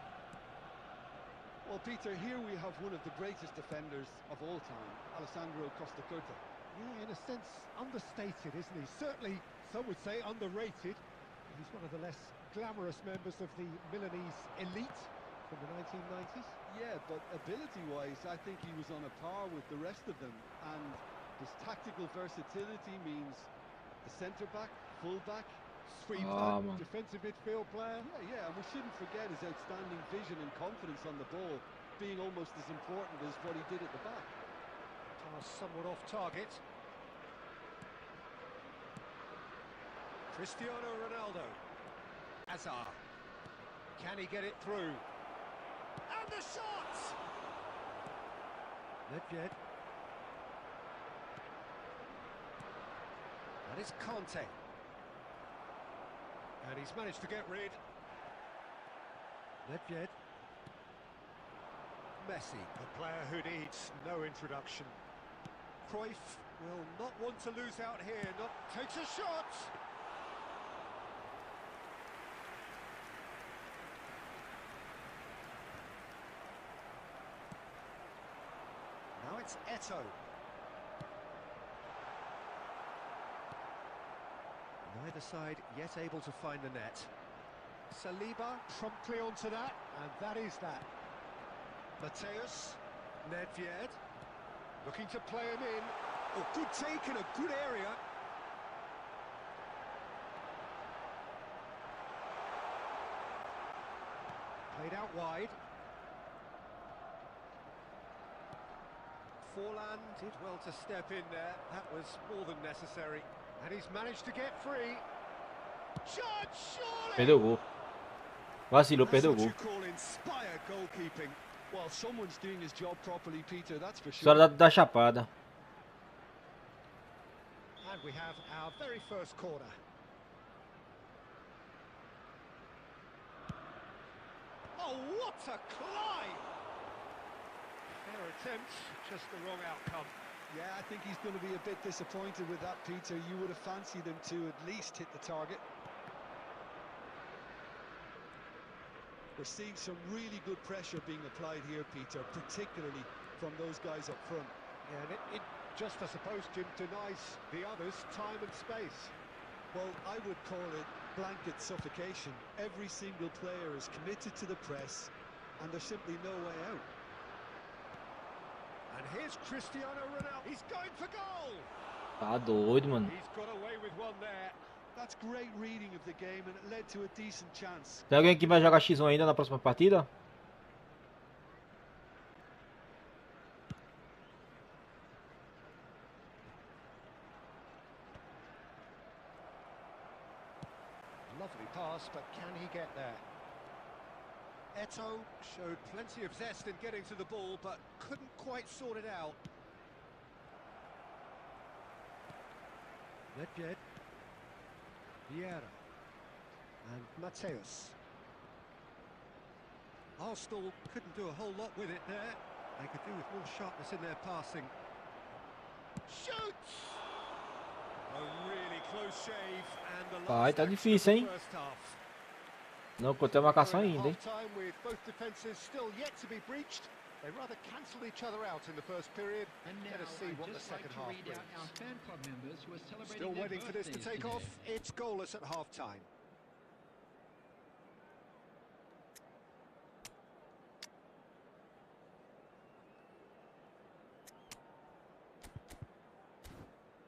Well, Peter, here we have one of the greatest defenders of all time, Alessandro Costa Curta. Yeah, in a sense, understated, isn't he? Certainly, some would say underrated. He's one of the less glamorous members of the Milanese elite from the 1990s. Yeah, but ability-wise, I think he was on a par with the rest of them. And his tactical versatility means the centre-back, full-back, Stream-back, defensive midfield player. Yeah, and we shouldn't forget his outstanding vision and confidence on the ball, being almost as important as what he did at the back. Somewhat off target. Cristiano Ronaldo. Hazard. Can he get it through? And the shot! Nedved. That is Conte. And he's managed to get rid. Nedved. Messi, a player who needs no introduction. Cruyff will not want to lose out here, takes a shot! Now it's Eto'o. Neither side yet able to find the net. Saliba promptly onto that, and that is that. Mateus, Nedved, looking to play him in. Oh, good take in a good area. Played out wide. Forlan did well to step in there. That was more than necessary. And he's managed to get free. Shot, surely! Perdeu o gol. Vacilou, perdeu o That's gol. what you call inspired goalkeeping. Well, someone's doing his job properly, Peter, that's for Só sure. da chapada. And we have our very first corner. Oh, what a climb! Fair attempt, just the wrong outcome. Yeah, I think he's going to be a bit disappointed with that, Peter. You would have fancied him to at least hit the target. We're seeing some really good pressure being applied here, Peter, particularly from those guys up front. Yeah, and it just, I suppose, Jim, denies the others time and space. Well, I would call it blanket suffocation. Every single player is committed to the press, and there's simply no way out. And here's Cristiano Ronaldo. He's going for goal! Tá doido, mano. He's got away with one there. That's great reading of the game, and it led to a decent chance. Tem alguém que vai jogar X1 ainda na próxima partida? Lovely pass, but can he get there? Eto'o showed plenty of zest in getting to the ball, but couldn't quite sort it out. Nedved. Vieira. And Mateus. Arsenal couldn't do a whole lot with it there. They could do with more sharpness in their passing. Shoots! A really close shave and the Vai, last tá action of difícil, the hein? first half. Não contei a marcação Going to ainda, hein? half-time with both defences still yet to be breached. They rather cancelled each other out in the first period. And now Let us see I'd what the just like second to half read out our brings. fan club members who are celebrating Still their waiting for this to birthdays take today. off. It's goalless at half-time.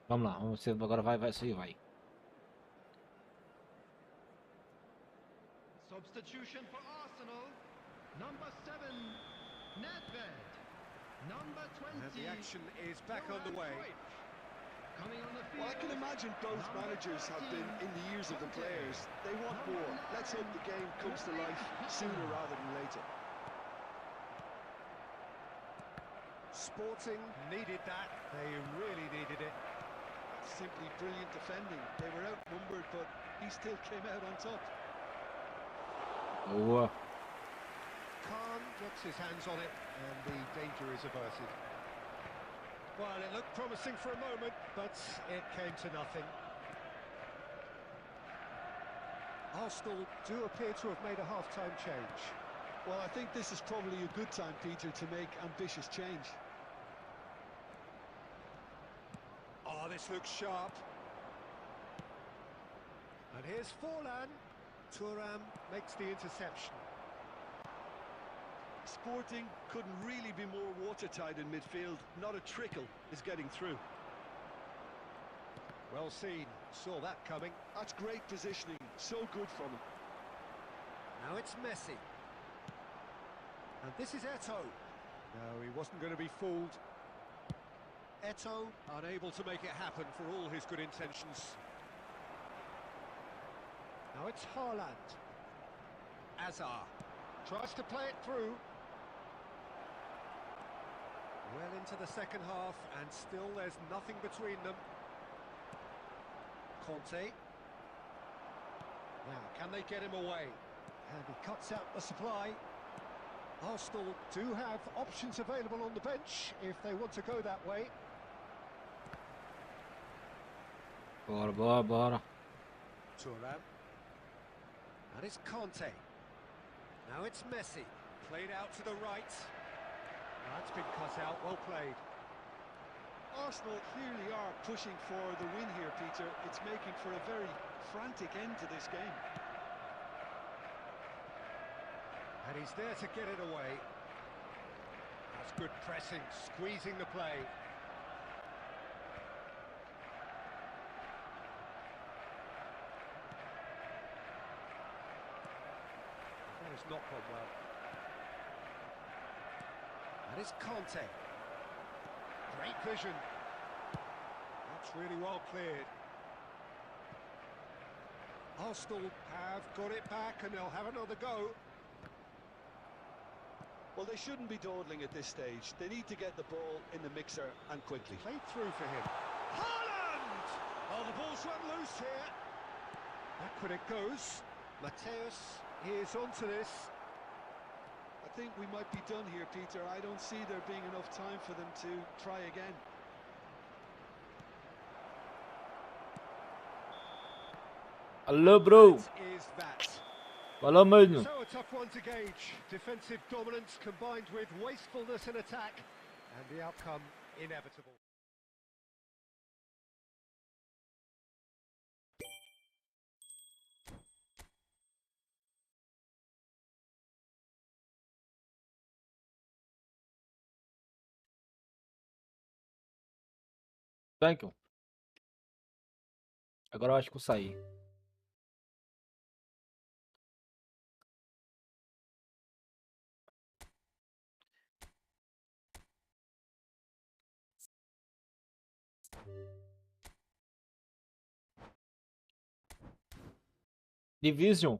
Vamos lá, vamos ver. Agora vai sair, vai. Substitution for Arsenal. Number 7, Nedved. Number 20. And the action is back underway. Coming on the field. Well, I can imagine both managers have been in the ears of the players. They want more. Let's hope the game comes to life sooner rather than later. Sporting needed that. They really needed it. Simply brilliant defending. They were outnumbered, but he still came out on top. Boa. Khan gets his hands on it, and the danger is averted. Well, it looked promising for a moment, but it came to nothing. Arsenal do appear to have made a half-time change. Well, I think this is probably a good time, Peter, to make ambitious change. Oh, this looks sharp. And here's Forlan. Thuram makes the interception. Sporting couldn't really be more watertight in midfield. Not a trickle is getting through. Well seen. Saw that coming. That's great positioning. So good from him. Now it's Messi. And this is Eto'o. No, he wasn't going to be fooled. Eto'o unable to make it happen for all his good intentions. Now it's Haaland. Azar tries to play it through. Well into the second half, and still there's nothing between them. Conte. Now, can they get him away? And he cuts out the supply. Arsenal do have options available on the bench if they want to go that way. Bora. Thuram. And it's Conte. Now it's Messi. Played out to the right. That's been cut out, well played. Arsenal clearly are pushing for the win here, Peter. It's making for a very frantic end to this game. And he's there to get it away. That's good pressing, squeezing the play. That has not gone well. And it's Conte. Great vision. That's really well cleared. Arsenal have got it back and they'll have another go. Well, they shouldn't be dawdling at this stage. They need to get the ball in the mixer and quickly. Played through for him. Haaland! Oh, the ball's run loose here. Back when it goes. Mateus is onto this. I think we might be done here, Peter. I don't see there being enough time for them to try again. Alô, bro. That is that. Falou, mano. So a tough one to gauge. Defensive dominance combined with wastefulness in attack. And the outcome inevitable. Thank you. Agora eu acho que eu saí. Division.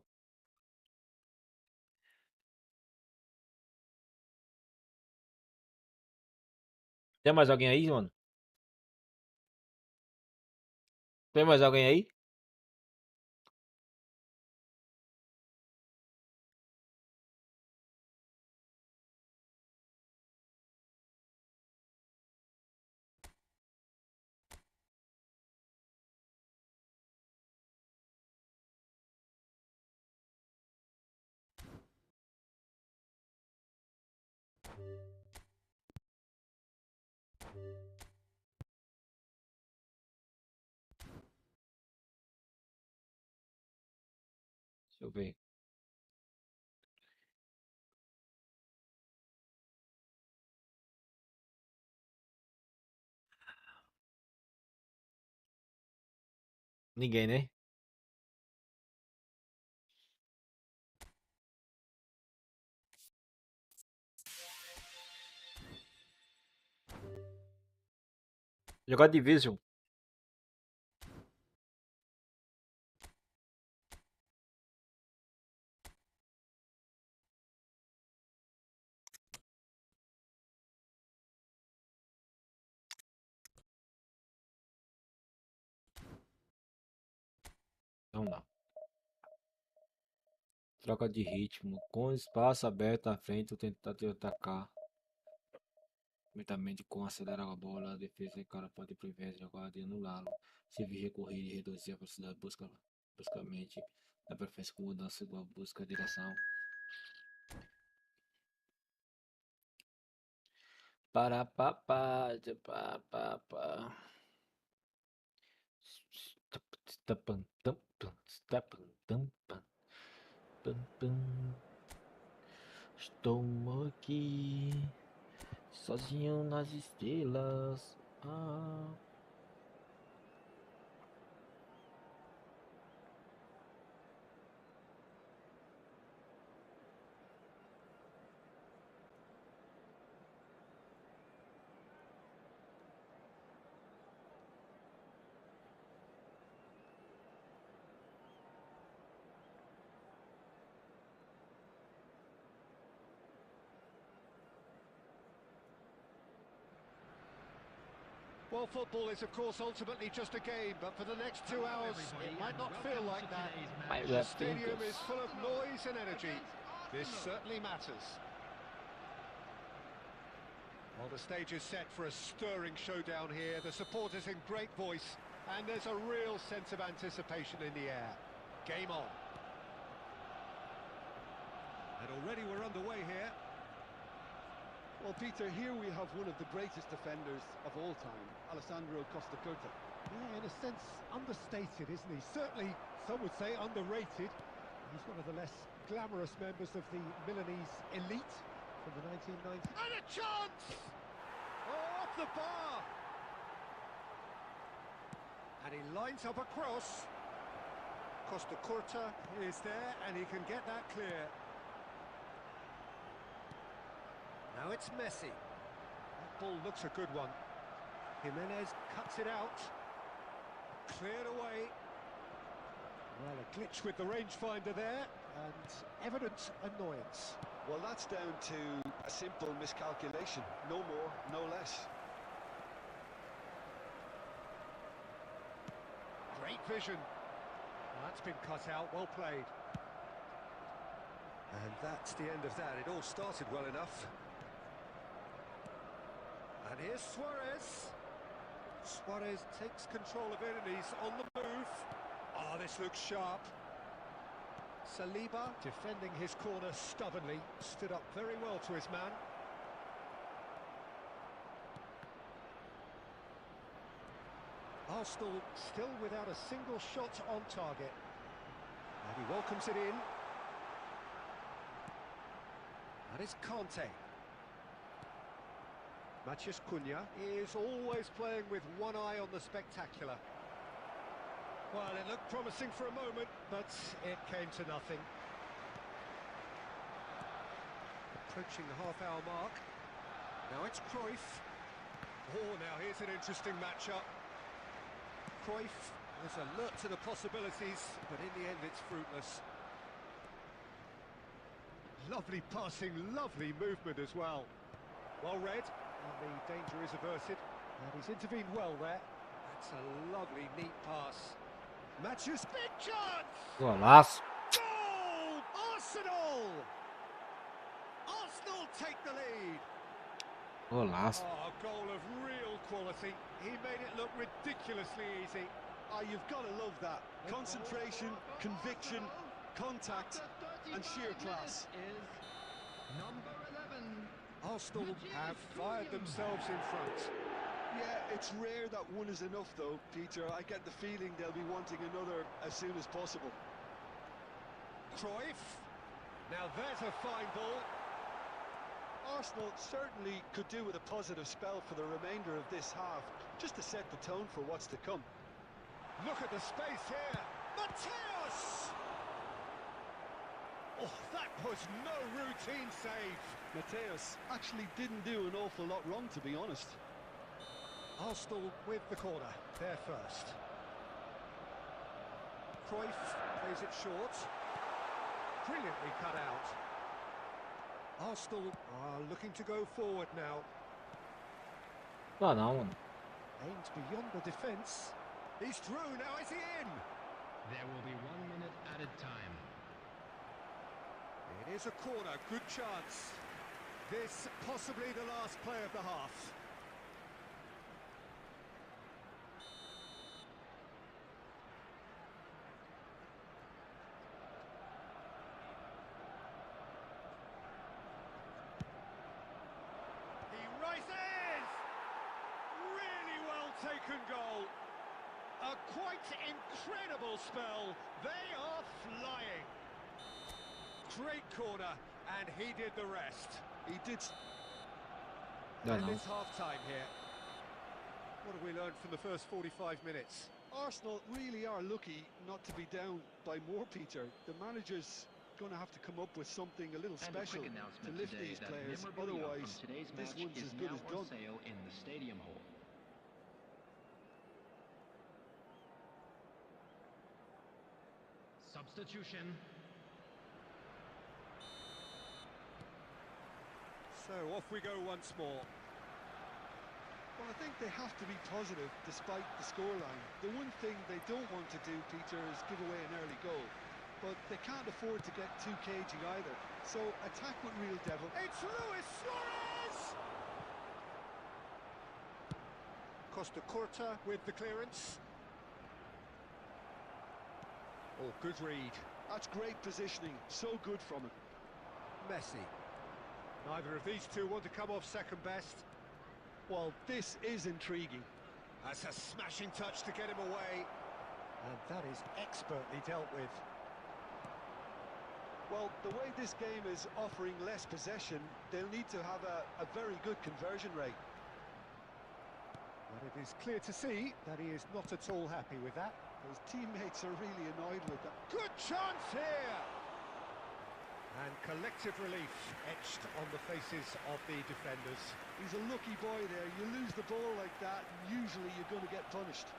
Tem mais alguém aí, mano? Tem mais alguém aí? Deixa eu ver. Ninguém, né? Jogar Division. Vamos lá. Troca de ritmo. Com espaço aberto à frente, tentar te atacar. Mentalmente com acelerar a bola, a defesa cara pode prever a jogada e anulá-lo. Se vir recorrer e reduzir a velocidade, bruscamente a preferência com mudança da busca direção. Para papá, papá. Estou aqui, sozinho nas estrelas. Ah. Well, football is, of course, ultimately just a game, but for the next 2 hours, it might not feel like that. The stadium is full of noise and energy. This certainly matters. Well, the stage is set for a stirring showdown here. The supporters in great voice, and there's a real sense of anticipation in the air. Game on. And already we're underway here. Well, Peter, here we have one of the greatest defenders of all time, Alessandro Costa Curta. Yeah, in a sense, understated, isn't he? Certainly, some would say underrated. He's one of the less glamorous members of the Milanese elite from the 1990s. And a chance! Oh, off the bar! And he lines up a cross. Costa Curta is there, and he can get that clear. Now it's Messi. That ball looks a good one. Jimenez cuts it out. Cleared away. Well, a glitch with the rangefinder there, and evident annoyance. Well, that's down to a simple miscalculation. No more, no less. Great vision. Well, that's been cut out, well played. And that's the end of that. It all started well enough. And here's Suarez. Suarez takes control of it and he's on the move. Oh, this looks sharp. Saliba, defending his corner stubbornly, stood up very well to his man. Arsenal still without a single shot on target. And he welcomes it in. And it's Kante. Matheus Cunha is always playing with one eye on the spectacular. Well, it looked promising for a moment, but it came to nothing. Approaching the half-hour mark. Now it's Cruyff. Oh, now here's an interesting matchup. Cruyff is alert to the possibilities, but in the end it's fruitless. Lovely passing, lovely movement as well. Well read. And the danger is averted, and he's intervened well there. And That's a lovely, neat pass. Matches big chance! Golaço. Goal! Arsenal! Arsenal take the lead. Golaço. Oh, a goal of real quality. He made it look ridiculously easy. Ah, you've got to love that. Concentration, conviction, contact, and sheer class. Is number 11. Arsenal have fired themselves in front. Yeah, it's rare that one is enough, though, Peter. I get the feeling they'll be wanting another as soon as possible. Cruyff. Now there's a fine ball. Arsenal certainly could do with a positive spell for the remainder of this half, just to set the tone for what's to come. Look at the space here. Mateus! Oh, that was no routine save. Mateus actually didn't do an awful lot wrong, to be honest. Arsenal with the corner. They're first. Cruyff plays it short. Brilliantly cut out. Arsenal are looking to go forward now. Ah, não, mano. Aimed beyond the defence. He's through, now is he in? There will be 1 minute added time. It is a corner, good chance. This possibly the last play of the half. He rises! Really well taken goal. A quite incredible spell. They are flying. Great corner, and he did the rest. He did. Não, And não. it's half-time here. What have we learned from the first 45 minutes? Arsenal really are lucky not to be down by more, Peter. The manager's going to have to come up with something a little And a special quick to announcement lift today these that players. memorabilia Otherwise, from today's this match one's is as good now as on done. sale in the stadium hall. Substitution. So off we go once more. Well, I think they have to be positive despite the scoreline. The one thing they don't want to do, Peter, is give away an early goal. But they can't afford to get too cagey either. So attack with real devil. It's Luis Suarez! Costa Curta with the clearance. Oh, good read. That's great positioning. So good from him. Messi. Neither of these two want to come off second best. Well, this is intriguing. That's a smashing touch to get him away. And that is expertly dealt with. Well, the way this game is offering less possession, they'll need to have a very good conversion rate. But it is clear to see that he is not at all happy with that. His teammates are really annoyed with that. Good chance here! And collective relief etched on the faces of the defenders. He's a lucky boy there. You lose the ball like that, and usually you're going to get punished.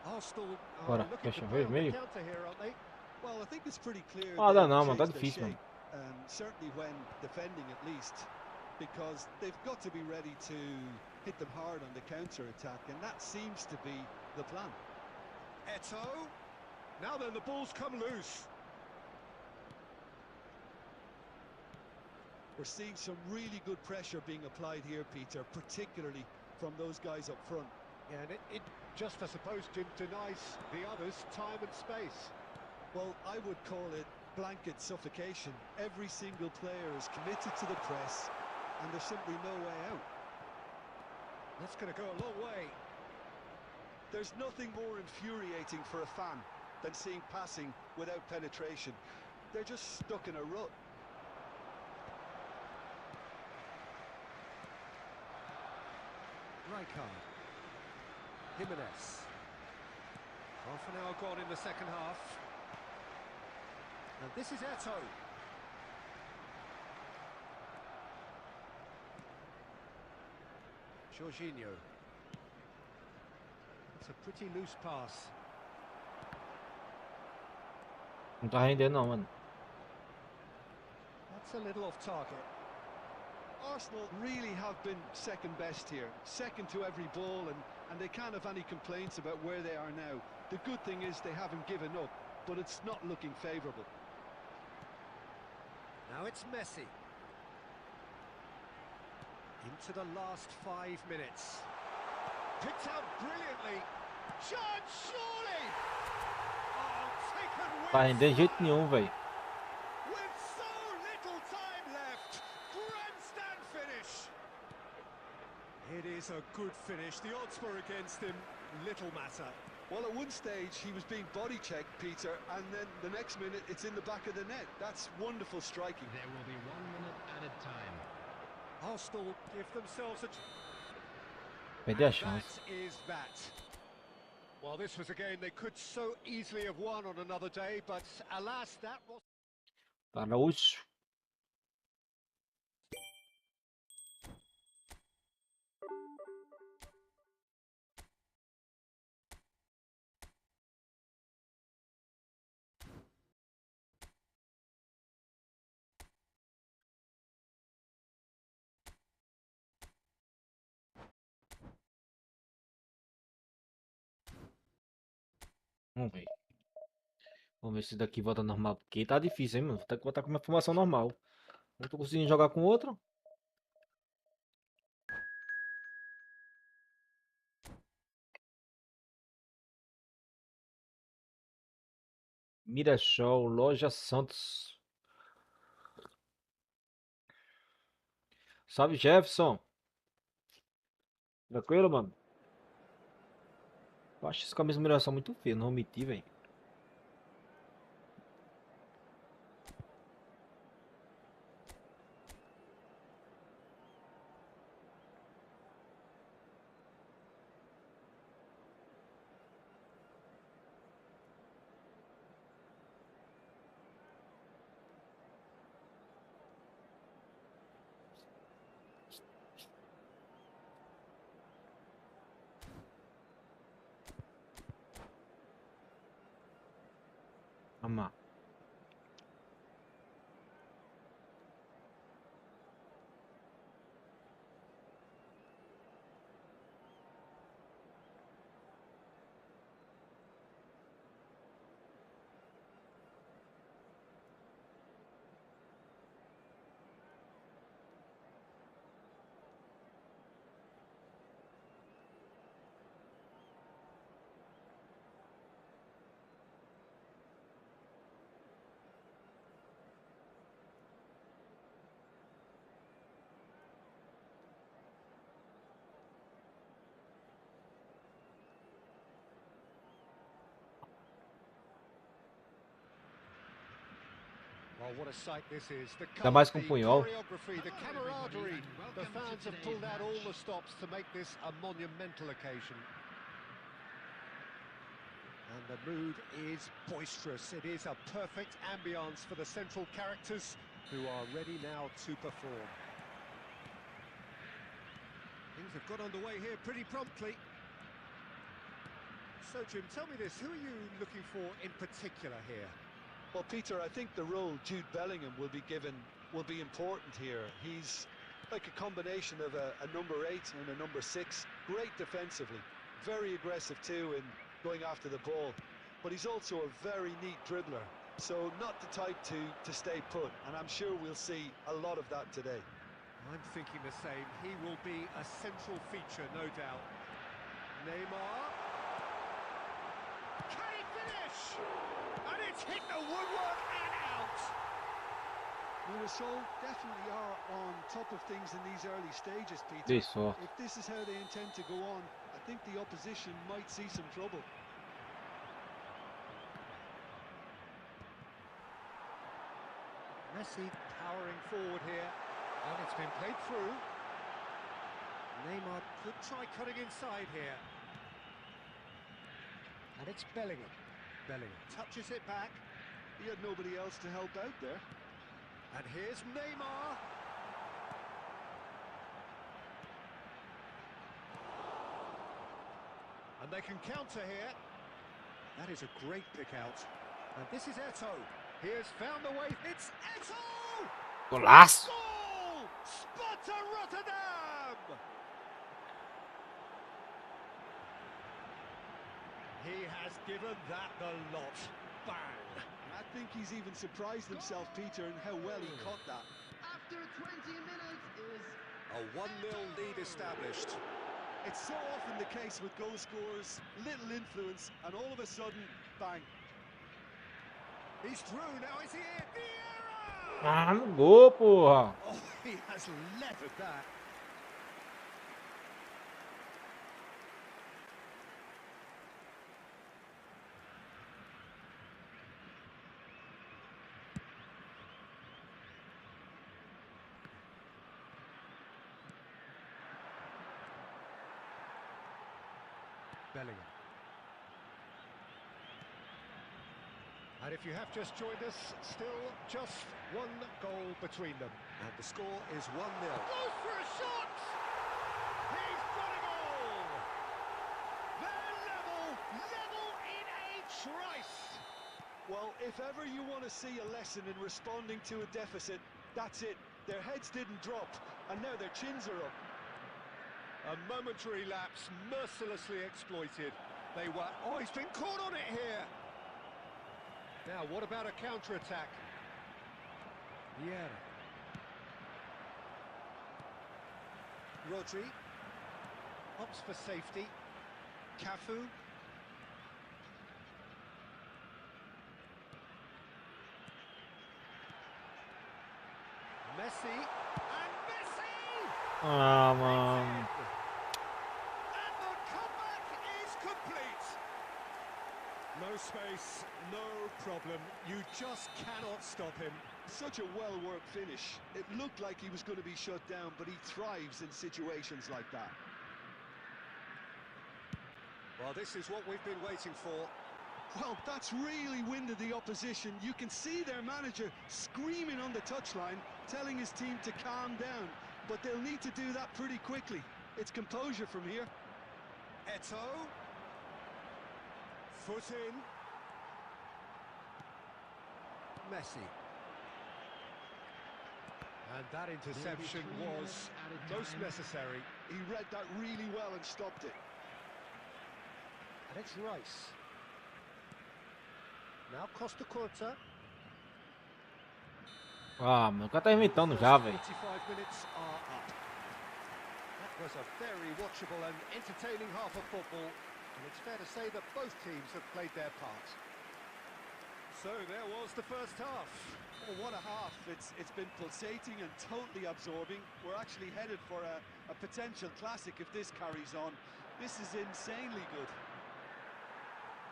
Arsenal Bora, are looking to fecha play on the vermelho. counter here, aren't they? Well, I think it's pretty clear. Ah, dá they've não, mano, tá changed their difícil, mano. shape, certainly when defending at least, because they've got to be ready to hit them hard on the counter-attack, and that seems to be the plan. Eto. Now then, the ball's come loose. We're seeing some really good pressure being applied here, Peter, particularly from those guys up front. Yeah, and it just, I suppose, denies the others time and space. Well, I would call it blanket suffocation. Every single player is committed to the press, and there's simply no way out. That's going to go a long way. There's nothing more infuriating for a fan than seeing passing without penetration. They're just stuck in a rut. Rijkaard. Jimenez. Half an hour gone in the second half. And this is Eto. Jorginho. It's a pretty loose pass. Não tá rendendo não, mano. That's a little off target. Arsenal really have been second best here, second to every ball, and they can't have any complaints about where they are now. The good thing is they haven't given up, but it's not looking favourable. Now it's Messi. Into the last 5 minutes. Picked out brilliantly. Chance, surely! Oh, taken with Tá rendendo de jeito fire. nenhum, velho. With so little time left. Grandstand finish. It is a good finish. The odds were against him. Little matter. Well, at one stage he was being body checked, Peter, and then the next minute it's in the back of the net. That's wonderful striking. There will be 1 minute added time. Arsenal give themselves a... Perdeu a And chance. that is that. Well, this was a game they could so easily have won on another day, but alas, that was... Tá na última. Vamos ver. Vamos ver se daqui volta normal. Porque tá difícil, hein, mano. Vou ter que voltar com uma formação normal. Não tô conseguindo jogar com outro. Mirassol, Loja Santos. Salve, Jefferson. Tranquilo, mano? Eu acho esse camisa do Mirassol muito feio. Não omiti, velho. Vamos lá. Well, what a sight this is. The Dá mais colour, com the punhol. choreography, the camaraderie. The fans have pulled out all the stops to make this a monumental occasion. And the mood is boisterous. It is a perfect ambience for the central characters who are ready now to perform. Things have got underway here pretty promptly. So, Jim, tell me this. Who are you looking for in particular here? Well, Peter, I think the role Jude Bellingham will be given will be important here. He's like a combination of a number 8 and a number 6. Great defensively, very aggressive too in going after the ball. But he's also a very neat dribbler, so not the type to stay put. And I'm sure we'll see a lot of that today. I'm thinking the same. He will be a central feature, no doubt. Neymar. Can he finish? And it's hit the woodwork and out. Mirassol definitely are on top of things in these early stages, Peter. Dei sorte. If this is how they intend to go on, I think the opposition might see some trouble. Messi powering forward here. And it's been played through. Neymar could try cutting inside here. And it's Bellingham. Bellingham touches it back. He had nobody else to help out there. And here's Neymar. And they can counter here. That is a great pick out. And this is Eto'o. He has found the way. It's Eto'o! Golaço! Goal! Sparta Rotterdam! He has given that the lot. Bang! I think he's even surprised himself, Peter, in how well he caught that. After 20 minutes is A 1-0 lead established. It's so often the case with goal scorers, little influence, and all of a sudden, bang. He's through, now is he in? Vieira! Ah, no gol, porra! Oh, he has levered that. Bellingham. And if you have just joined us, still just one goal between them. And the score is 1-0. Goes for a shot! He's got a goal! They're level in a trice! Well, if ever you want to see a lesson in responding to a deficit, that's it. Their heads didn't drop, and now their chins are up. A momentary lapse, mercilessly exploited. Oh, he's been caught on it here! Now, what about a counter-attack? Vieira. Rodri. Opts for safety. Cafu. Messi. And Messi! Ah, mano. And the comeback is complete. No space, no problem. You just cannot stop him. Such a well-worked finish. It looked like he was going to be shut down, but he thrives in situations like that. Well, this is what we've been waiting for. Well, that's really winded the opposition. You can see their manager screaming on the touchline, telling his team to calm down. But they'll need to do that pretty quickly. It's composure from here. Eto. Foot in. Messi. And that interception was most necessary. He read that really well and stopped it. And it's Rice. Now Costa Curta. Ah, mano, o cara tá inventando já, velho. 45 minutes are up. That was a very watchable and entertaining half of football, and it's fair to say that both teams have played their part. So there was the first half. Oh, what a half. It's been pulsating and totally absorbing. We're actually headed for a potential classic if this carries on. This is insanely good.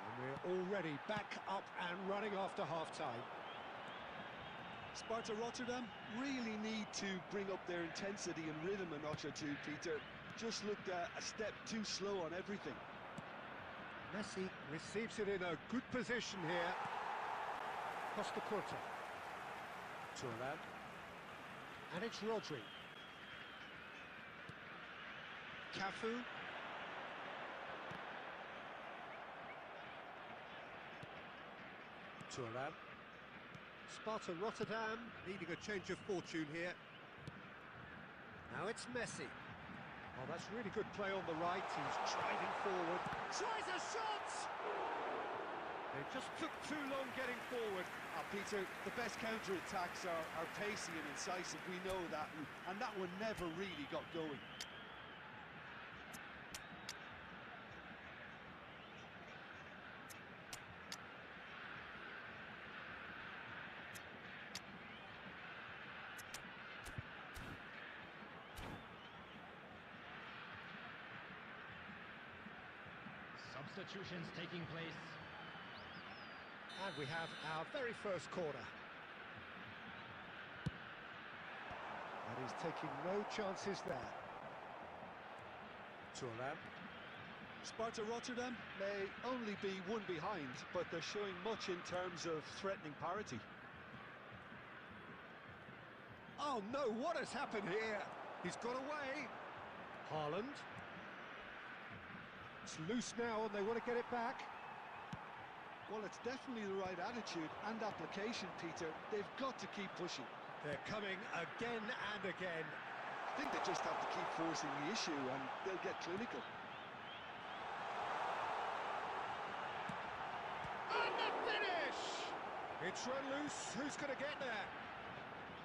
And we're already back up and running after half-time. Sparta Rotterdam really need to bring up their intensity and rhythm a notch or two, Peter. Just looked a step too slow on everything. Messi receives it in a good position here. Costa Curta. Thuram. And it's Rodri. Cafu. Thuram. Sparta Rotterdam needing a change of fortune here. Now it's Messi. Oh, that's really good play on the right. He's driving forward. Tries a shot! They just took too long getting forward. Peter, the best counter-attacks are pacey and incisive. We know that, and that one never really got going. Substitutions taking place. And we have our very first corner. And he's taking no chances there. Thuram. Sparta Rotterdam may only be one behind, but they're showing much in terms of threatening parity. Oh no, what has happened here? He's got away. Haaland. It's loose now and they want to get it back. Well, it's definitely the right attitude and application, Peter. They've got to keep pushing. They're coming again and again. I think they just have to keep forcing the issue and they'll get clinical. And the finish! It's run loose. Who's going to get there?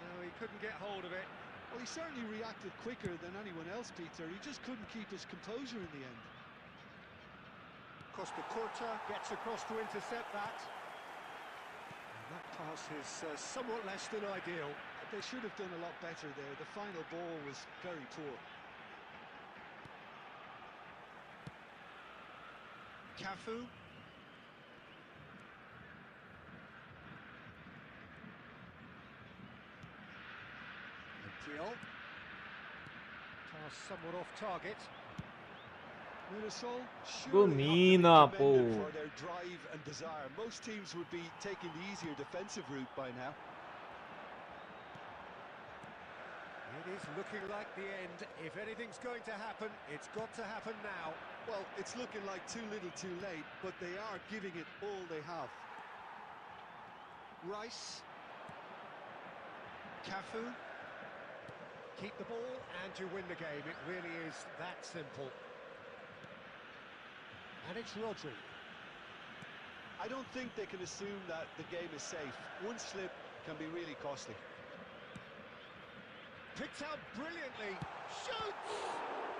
No, he couldn't get hold of it. Well, he certainly reacted quicker than anyone else, Peter. He just couldn't keep his composure in the end. Costa Curta gets across to intercept that. And that pass is somewhat less than ideal. They should have done a lot better there. The final ball was very poor. Cafu. Montreal. Pass somewhat off target. Minnesota surely Domina, have to be commended pô. for their drive and desire. Most teams would be taking the easier defensive route by now. It is looking like the end. If anything's going to happen, it's got to happen now. Well, it's looking like too little too late, but they are giving it all they have. Rice. Cafu. Keep the ball and you win the game. It really is that simple. And it's Rodri. I don't think they can assume that the game is safe. One slip can be really costly. Picked out brilliantly. Shoots!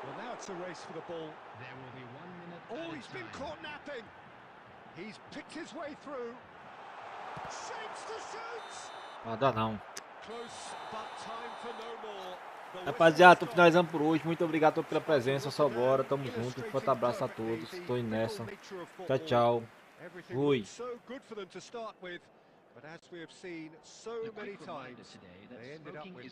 Well, now it's a race for the ball. There will be 1 minute. Oh, added he's been time. caught napping. He's picked his way through. Shapes to shoot! Não dá não. Close, but time for no more. The Rapaziada, tô whistle is finalizando por hoje. Muito obrigado pela presença. Só bora. Tamo junto. Um forte abraço a todos. Tô indo nessa. Tchau, tchau. Everything Fui. looked so good for them to start with, but as we have seen so A many quick reminder times, today they that ended up smoking with is